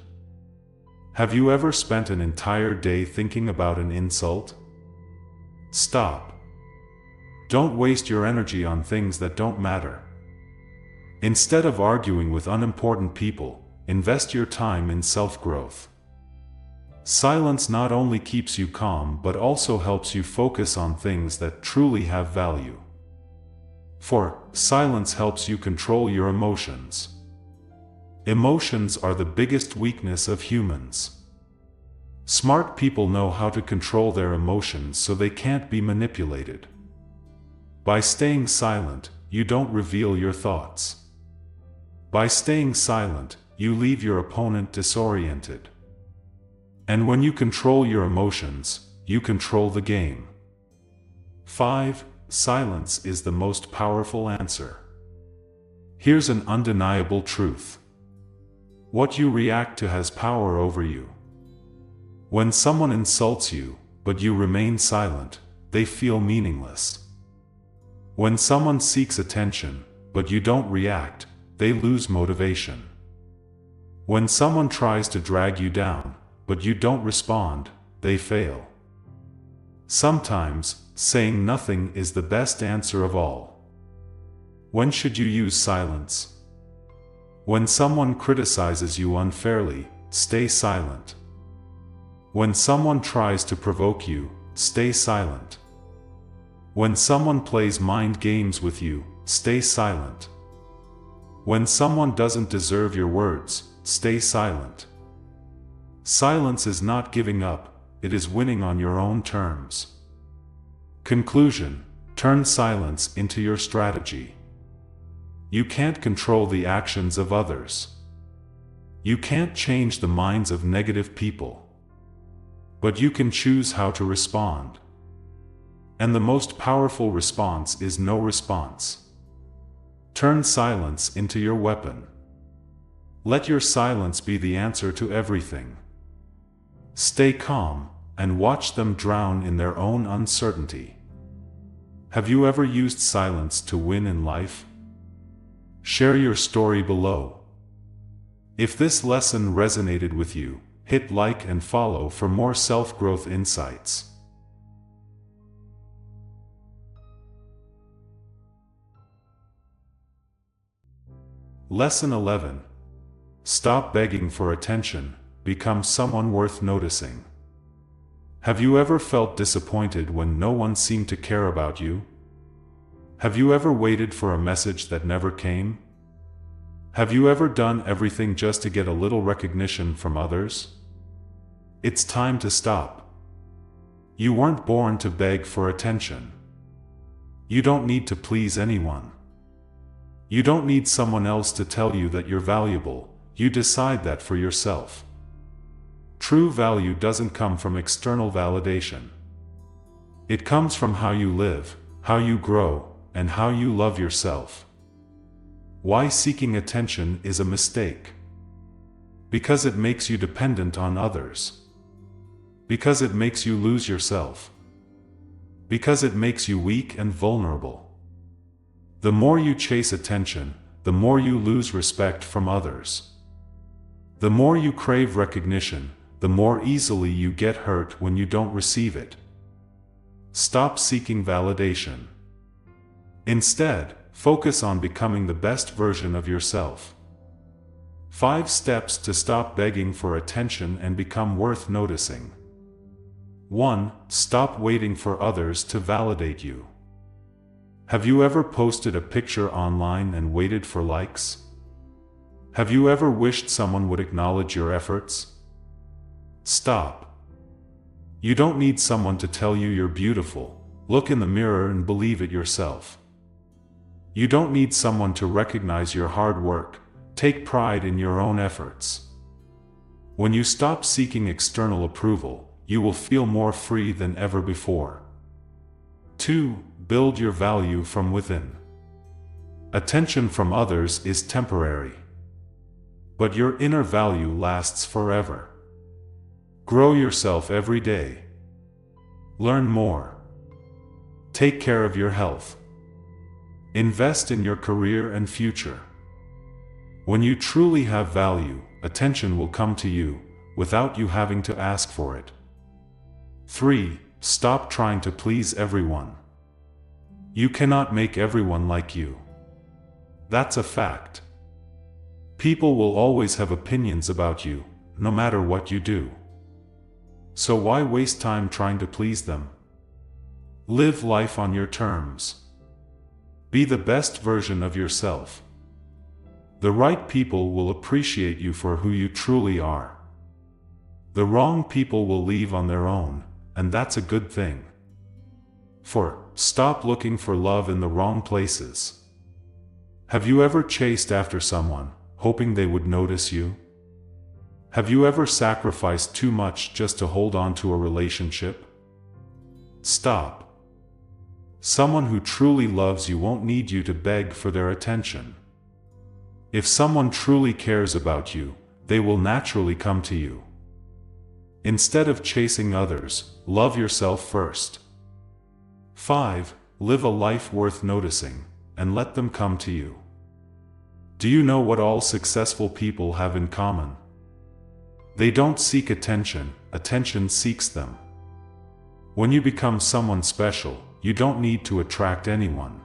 Have you ever spent an entire day thinking about an insult? Stop. Don't waste your energy on things that don't matter. Instead of arguing with unimportant people, invest your time in self-growth. Silence not only keeps you calm but also helps you focus on things that truly have value. 4. Silence helps you control your emotions. Emotions are the biggest weakness of humans. Smart people know how to control their emotions so they can't be manipulated. By staying silent, you don't reveal your thoughts. By staying silent, you leave your opponent disoriented. And when you control your emotions, you control the game. 5. Silence is the most powerful answer. Here's an undeniable truth. What you react to has power over you. When someone insults you, but you remain silent, they feel meaningless. When someone seeks attention, but you don't react, they lose motivation. When someone tries to drag you down, but you don't respond, they fail. Sometimes, saying nothing is the best answer of all. When should you use silence? When someone criticizes you unfairly, stay silent. When someone tries to provoke you, stay silent. When someone plays mind games with you, stay silent. When someone doesn't deserve your words, stay silent. Silence is not giving up, it is winning on your own terms. Conclusion: turn silence into your strategy. You can't control the actions of others. You can't change the minds of negative people, but you can choose how to respond. And the most powerful response is no response. Turn silence into your weapon. Let your silence be the answer to everything. Stay calm, and watch them drown in their own uncertainty. Have you ever used silence to win in life? Share your story below. If this lesson resonated with you, hit like and follow for more self-growth insights. Lesson 11. Stop begging for attention, become someone worth noticing. Have you ever felt disappointed when no one seemed to care about you? Have you ever waited for a message that never came? Have you ever done everything just to get a little recognition from others? It's time to stop. You weren't born to beg for attention. You don't need to please anyone. You don't need someone else to tell you that you're valuable. You decide that for yourself. True value doesn't come from external validation. It comes from how you live, how you grow, and how you love yourself. Why seeking attention is a mistake? Because it makes you dependent on others. Because it makes you lose yourself. Because it makes you weak and vulnerable. The more you chase attention, the more you lose respect from others. The more you crave recognition, the more easily you get hurt when you don't receive it. Stop seeking validation. Instead, focus on becoming the best version of yourself. 5 steps to stop begging for attention and become worth noticing. 1. Stop waiting for others to validate you. Have you ever posted a picture online and waited for likes? Have you ever wished someone would acknowledge your efforts? Stop. You don't need someone to tell you you're beautiful. Look in the mirror and believe it yourself. You don't need someone to recognize your hard work. Take pride in your own efforts. When you stop seeking external approval, you will feel more free than ever before. 2. Build your value from within. Attention from others is temporary, but your inner value lasts forever. Grow yourself every day. Learn more. Take care of your health. Invest in your career and future. When you truly have value, attention will come to you, without you having to ask for it. 3. Stop trying to please everyone. You cannot make everyone like you. That's a fact. People will always have opinions about you, no matter what you do. So why waste time trying to please them? Live life on your terms. Be the best version of yourself. The right people will appreciate you for who you truly are. The wrong people will leave on their own, and that's a good thing. 4. Stop looking for love in the wrong places. Have you ever chased after someone, hoping they would notice you? Have you ever sacrificed too much just to hold on to a relationship? Stop. Someone who truly loves you won't need you to beg for their attention. If someone truly cares about you, they will naturally come to you. Instead of chasing others, love yourself first. 5. Live a life worth noticing, and let them come to you. Do you know what all successful people have in common? They don't seek attention, attention seeks them. When you become someone special, you don't need to attract anyone.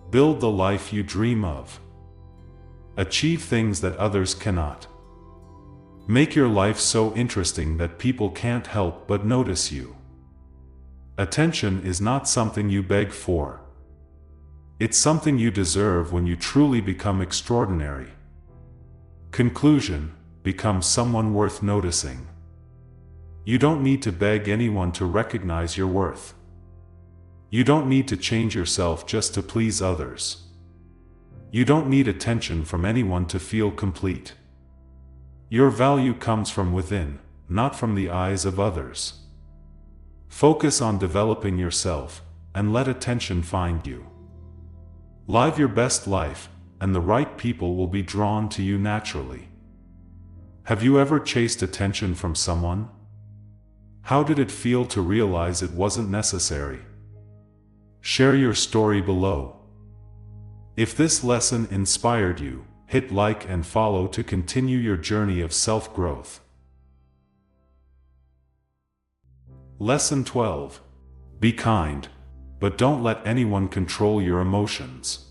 Build the life you dream of. Achieve things that others cannot. Make your life so interesting that people can't help but notice you. Attention is not something you beg for. It's something you deserve when you truly become extraordinary. Conclusion: become someone worth noticing. You don't need to beg anyone to recognize your worth. You don't need to change yourself just to please others. You don't need attention from anyone to feel complete. Your value comes from within, not from the eyes of others. Focus on developing yourself, and let attention find you. Live your best life, and the right people will be drawn to you naturally. Have you ever chased attention from someone? How did it feel to realize it wasn't necessary? Share your story below. If this lesson inspired you, hit like and follow to continue your journey of self-growth. Lesson 12. Be kind, but don't let anyone control your emotions.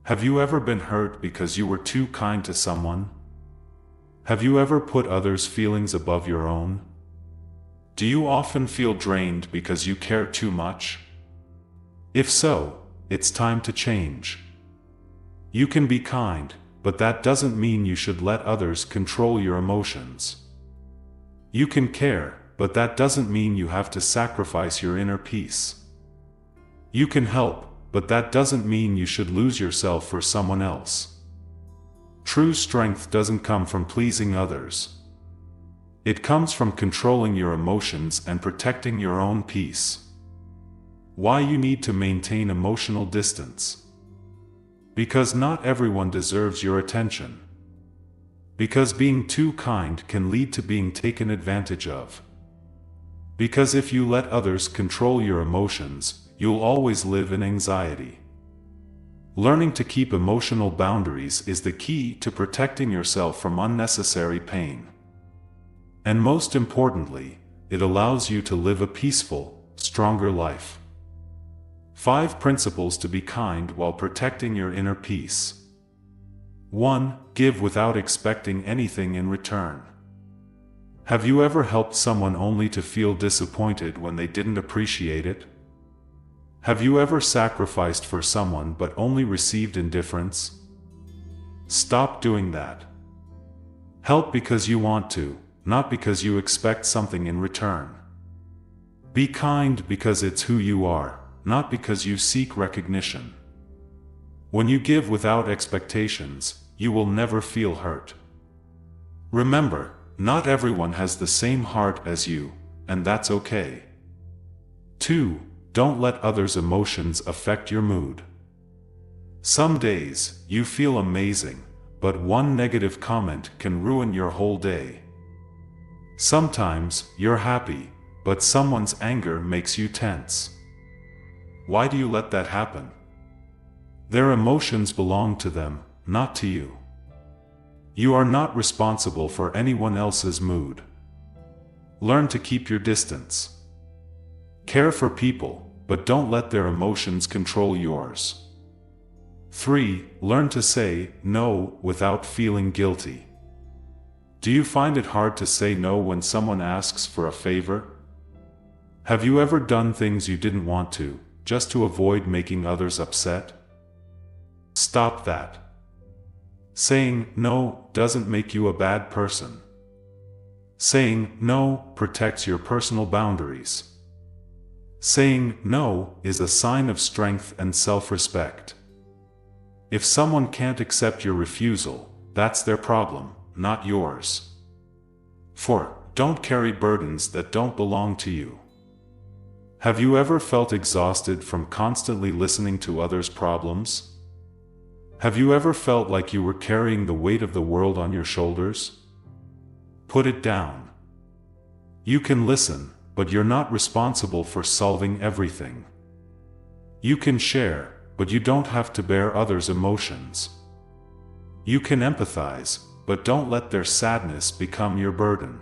Have you ever been hurt because you were too kind to someone? Have you ever put others' feelings above your own? Do you often feel drained because you care too much? If so, it's time to change. You can be kind, but that doesn't mean you should let others control your emotions. You can care, but that doesn't mean you have to sacrifice your inner peace. You can help, but that doesn't mean you should lose yourself for someone else. True strength doesn't come from pleasing others. It comes from controlling your emotions and protecting your own peace. Why you need to maintain emotional distance? Because not everyone deserves your attention. Because being too kind can lead to being taken advantage of. Because if you let others control your emotions, you'll always live in anxiety. Learning to keep emotional boundaries is the key to protecting yourself from unnecessary pain. And most importantly, it allows you to live a peaceful, stronger life. 5 principles to be kind while protecting your inner peace. 1. Give without expecting anything in return. Have you ever helped someone only to feel disappointed when they didn't appreciate it? Have you ever sacrificed for someone but only received indifference? Stop doing that. Help because you want to, not because you expect something in return. Be kind because it's who you are, not because you seek recognition. When you give without expectations, you will never feel hurt. Remember, not everyone has the same heart as you, and that's okay. 2. Don't let others' emotions affect your mood. Some days, you feel amazing, but one negative comment can ruin your whole day. Sometimes, you're happy, but someone's anger makes you tense. Why do you let that happen? Their emotions belong to them, not to you. You are not responsible for anyone else's mood. Learn to keep your distance. Care for people, but don't let their emotions control yours. 3. Learn to say no without feeling guilty. Do you find it hard to say no when someone asks for a favor? Have you ever done things you didn't want to, just to avoid making others upset? Stop that. Saying no doesn't make you a bad person. Saying no protects your personal boundaries. Saying no is a sign of strength and self-respect. If someone can't accept your refusal, that's their problem, not yours. 4. Don't carry burdens that don't belong to you. Have you ever felt exhausted from constantly listening to others' problems? Have you ever felt like you were carrying the weight of the world on your shoulders? Put it down. You can listen, but you're not responsible for solving everything. You can share, but you don't have to bear others' emotions. You can empathize, but don't let their sadness become your burden.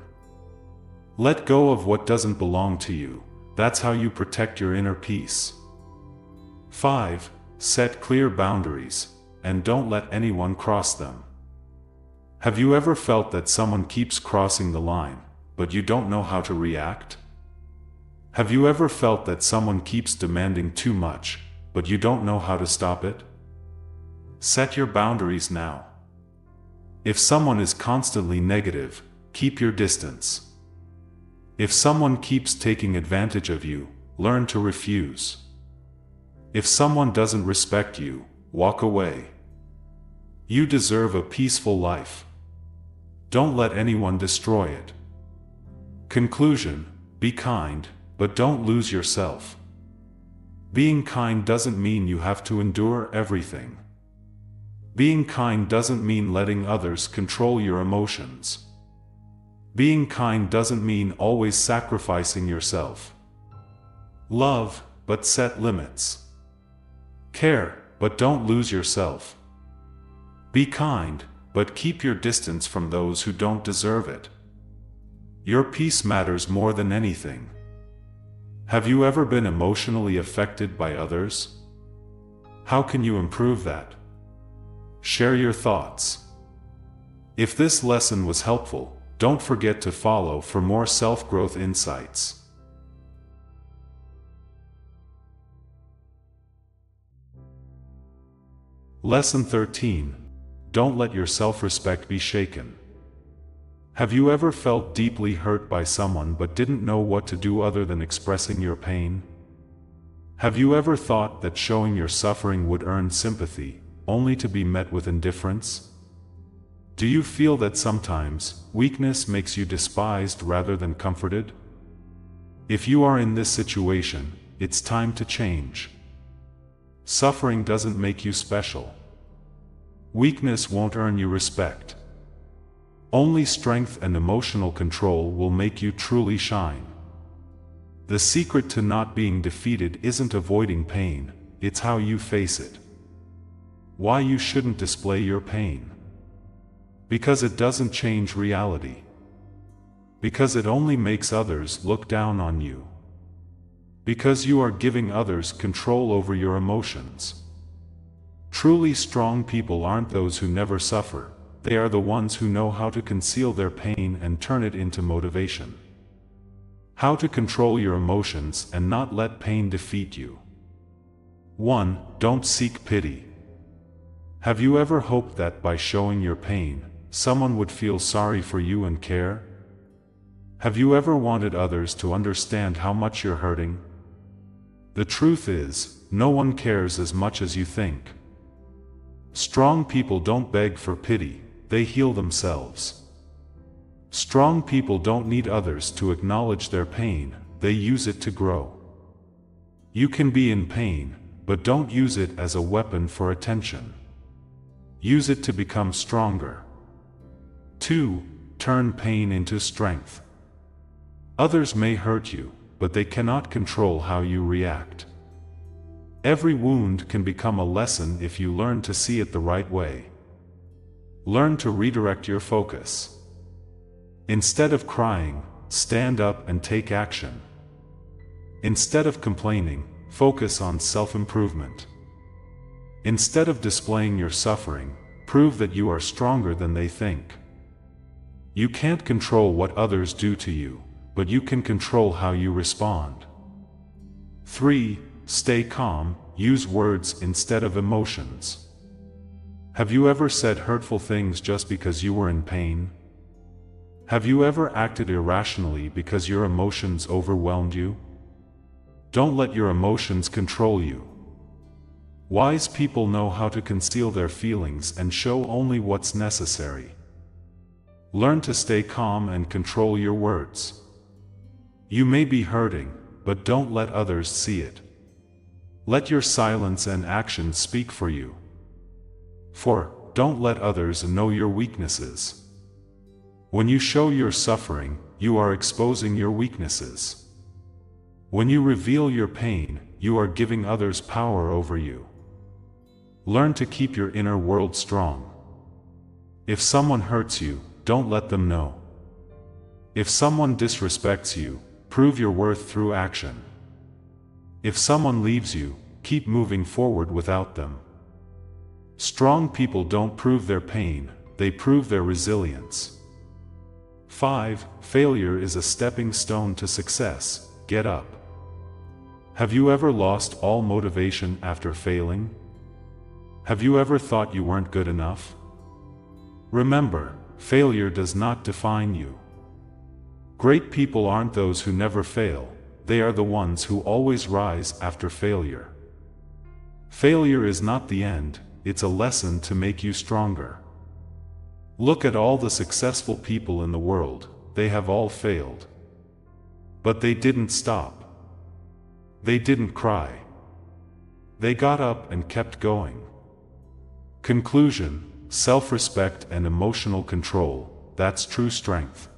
Let go of what doesn't belong to you. That's how you protect your inner peace. 5. Set clear boundaries, and don't let anyone cross them. Have you ever felt that someone keeps crossing the line, but you don't know how to react? Have you ever felt that someone keeps demanding too much, but you don't know how to stop it? Set your boundaries now. If someone is constantly negative, keep your distance. If someone keeps taking advantage of you, learn to refuse. If someone doesn't respect you, walk away. You deserve a peaceful life. Don't let anyone destroy it. Conclusion: be kind, but don't lose yourself. Being kind doesn't mean you have to endure everything. Being kind doesn't mean letting others control your emotions. Being kind doesn't mean always sacrificing yourself. Love, but set limits. Care, but don't lose yourself. Be kind, but keep your distance from those who don't deserve it. Your peace matters more than anything. Have you ever been emotionally affected by others? How can you improve that? Share your thoughts. If this lesson was helpful, don't forget to follow for more self-growth insights. Lesson 13. Don't let your self-respect be shaken. Have you ever felt deeply hurt by someone but didn't know what to do other than expressing your pain? Have you ever thought that showing your suffering would earn sympathy, only to be met with indifference? Do you feel that sometimes weakness makes you despised rather than comforted? If you are in this situation, it's time to change. Suffering doesn't make you special. Weakness won't earn you respect. Only strength and emotional control will make you truly shine. The secret to not being defeated isn't avoiding pain, it's how you face it. Why you shouldn't display your pain? Because it doesn't change reality. Because it only makes others look down on you. Because you are giving others control over your emotions. Truly strong people aren't those who never suffer, they are the ones who know how to conceal their pain and turn it into motivation. How to control your emotions and not let pain defeat you. 1. Don't seek pity. Have you ever hoped that by showing your pain, someone would feel sorry for you and care? Have you ever wanted others to understand how much you're hurting? The truth is, no one cares as much as you think. Strong people don't beg for pity, they heal themselves. Strong people don't need others to acknowledge their pain, they use it to grow. You can be in pain, but don't use it as a weapon for attention. Use it to become stronger. 2. Turn pain into strength. Others may hurt you, but they cannot control how you react. Every wound can become a lesson if you learn to see it the right way. Learn to redirect your focus. Instead of crying, stand up and take action. Instead of complaining, focus on self-improvement. Instead of displaying your suffering, prove that you are stronger than they think. You can't control what others do to you, but you can control how you respond. 3. Stay calm, use words instead of emotions. Have you ever said hurtful things just because you were in pain? Have you ever acted irrationally because your emotions overwhelmed you? Don't let your emotions control you. Wise people know how to conceal their feelings and show only what's necessary. Learn to stay calm and control your words. You may be hurting, but don't let others see it. Let your silence and actions speak for you. 4. Don't let others know your weaknesses. When you show your suffering, you are exposing your weaknesses. When you reveal your pain, you are giving others power over you. Learn to keep your inner world strong. If someone hurts you, don't let them know. If someone disrespects you, prove your worth through action. If someone leaves you, keep moving forward without them. Strong people don't prove their pain, they prove their resilience. 5. Failure is a stepping stone to success. Get up. Have you ever lost all motivation after failing? Have you ever thought you weren't good enough? Remember, failure does not define you. Great people aren't those who never fail, they are the ones who always rise after failure. Failure is not the end, it's a lesson to make you stronger. Look at all the successful people in the world, they have all failed. But they didn't stop. They didn't cry. They got up and kept going. Conclusion: self-respect and emotional control, that's true strength.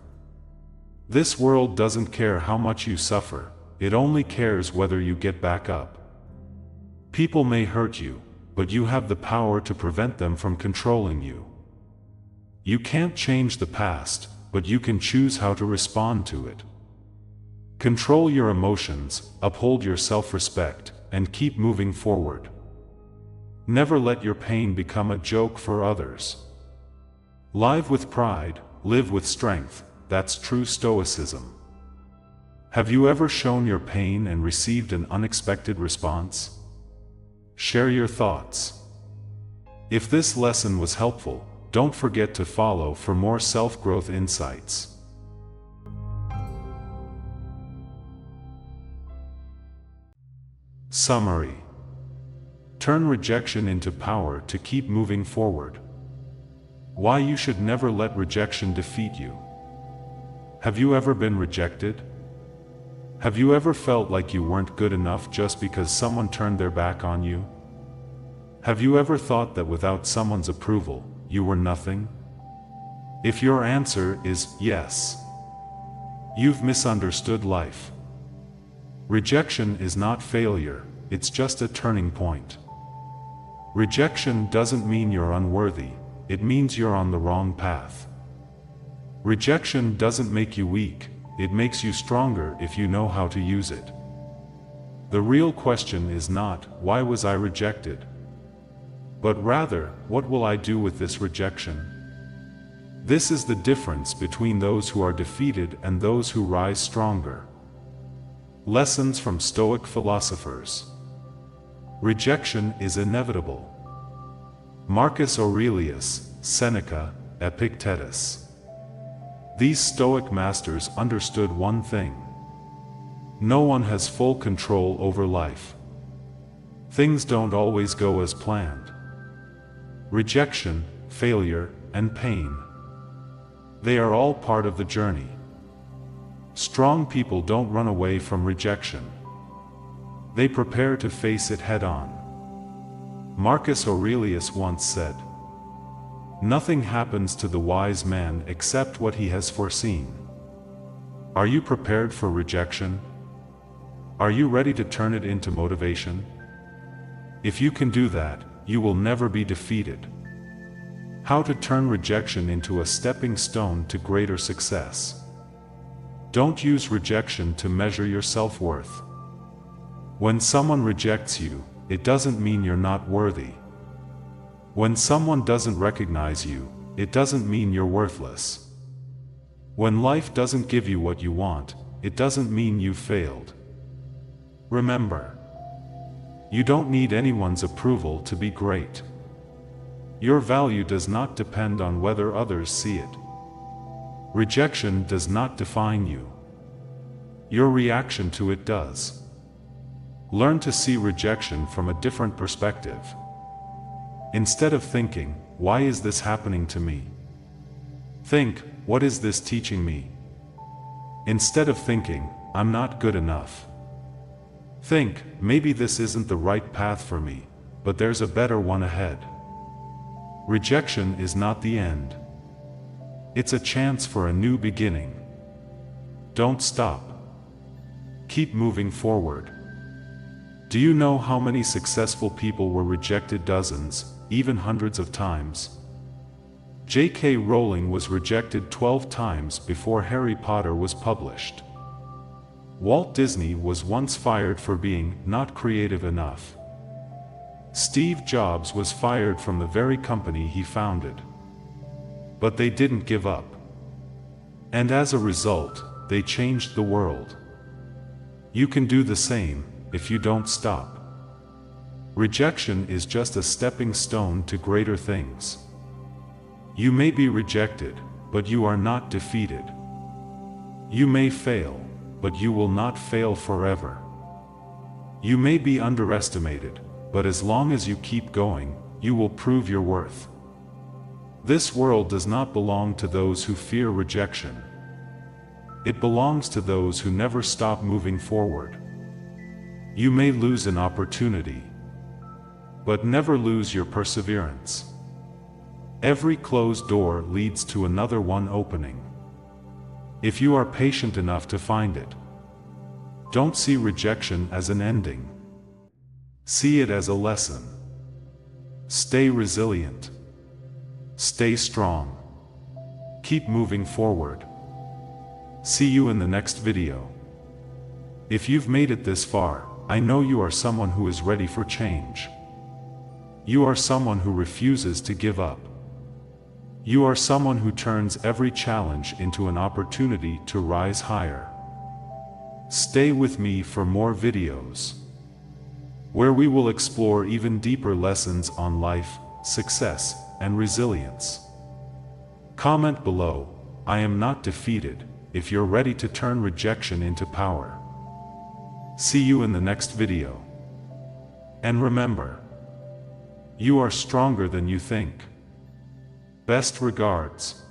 This world doesn't care how much you suffer, it only cares whether you get back up. People may hurt you, but you have the power to prevent them from controlling you. You can't change the past, but you can choose how to respond to it. Control your emotions, uphold your self-respect, and keep moving forward. Never let your pain become a joke for others. Live with pride, live with strength, that's true Stoicism. Have you ever shown your pain and received an unexpected response? Share your thoughts. If this lesson was helpful, don't forget to follow for more self-growth insights. Summary: turn rejection into power to keep moving forward. Why you should never let rejection defeat you. Have you ever been rejected? Have you ever felt like you weren't good enough just because someone turned their back on you? Have you ever thought that without someone's approval, you were nothing? If your answer is yes, you've misunderstood life. Rejection is not failure, it's just a turning point. Rejection doesn't mean you're unworthy, it means you're on the wrong path. Rejection doesn't make you weak, it makes you stronger if you know how to use it. The real question is not, why was I rejected? But rather, what will I do with this rejection? This is the difference between those who are defeated and those who rise stronger. Lessons from Stoic philosophers. Rejection is inevitable. Marcus Aurelius, Seneca, Epictetus. These Stoic masters understood one thing. No one has full control over life. Things don't always go as planned. Rejection, failure, and pain. They are all part of the journey. Strong people don't run away from rejection. They prepare to face it head-on. Marcus Aurelius once said, "Nothing happens to the wise man except what he has foreseen." Are you prepared for rejection? Are you ready to turn it into motivation? If you can do that, you will never be defeated. How to turn rejection into a stepping stone to greater success. Don't use rejection to measure your self-worth. When someone rejects you, it doesn't mean you're not worthy. When someone doesn't recognize you, it doesn't mean you're worthless. When life doesn't give you what you want, it doesn't mean you failed. Remember, you don't need anyone's approval to be great. Your value does not depend on whether others see it. Rejection does not define you. Your reaction to it does. Learn to see rejection from a different perspective. Instead of thinking, "Why is this happening to me?" think, "What is this teaching me?" Instead of thinking, "I'm not good enough," think, "Maybe this isn't the right path for me, but there's a better one ahead." Rejection is not the end. It's a chance for a new beginning. Don't stop. Keep moving forward. Do you know how many successful people were rejected dozens, even hundreds of times? J.K. Rowling was rejected 12 times before Harry Potter was published. Walt Disney was once fired for being not creative enough. Steve Jobs was fired from the very company he founded. But they didn't give up. And as a result, they changed the world. You can do the same, if you don't stop. Rejection is just a stepping stone to greater things. You may be rejected, but you are not defeated. You may fail, but you will not fail forever. You may be underestimated, but as long as you keep going, you will prove your worth. This world does not belong to those who fear rejection. It belongs to those who never stop moving forward. You may lose an opportunity, but never lose your perseverance. Every closed door leads to another one opening. If you are patient enough to find it, don't see rejection as an ending. See it as a lesson. Stay resilient. Stay strong. Keep moving forward. See you in the next video. If you've made it this far, I know you are someone who is ready for change. You are someone who refuses to give up. You are someone who turns every challenge into an opportunity to rise higher. Stay with me for more videos, where we will explore even deeper lessons on life, success, and resilience. Comment below, "I am not defeated," if you're ready to turn rejection into power. See you in the next video. And remember, you are stronger than you think. Best regards.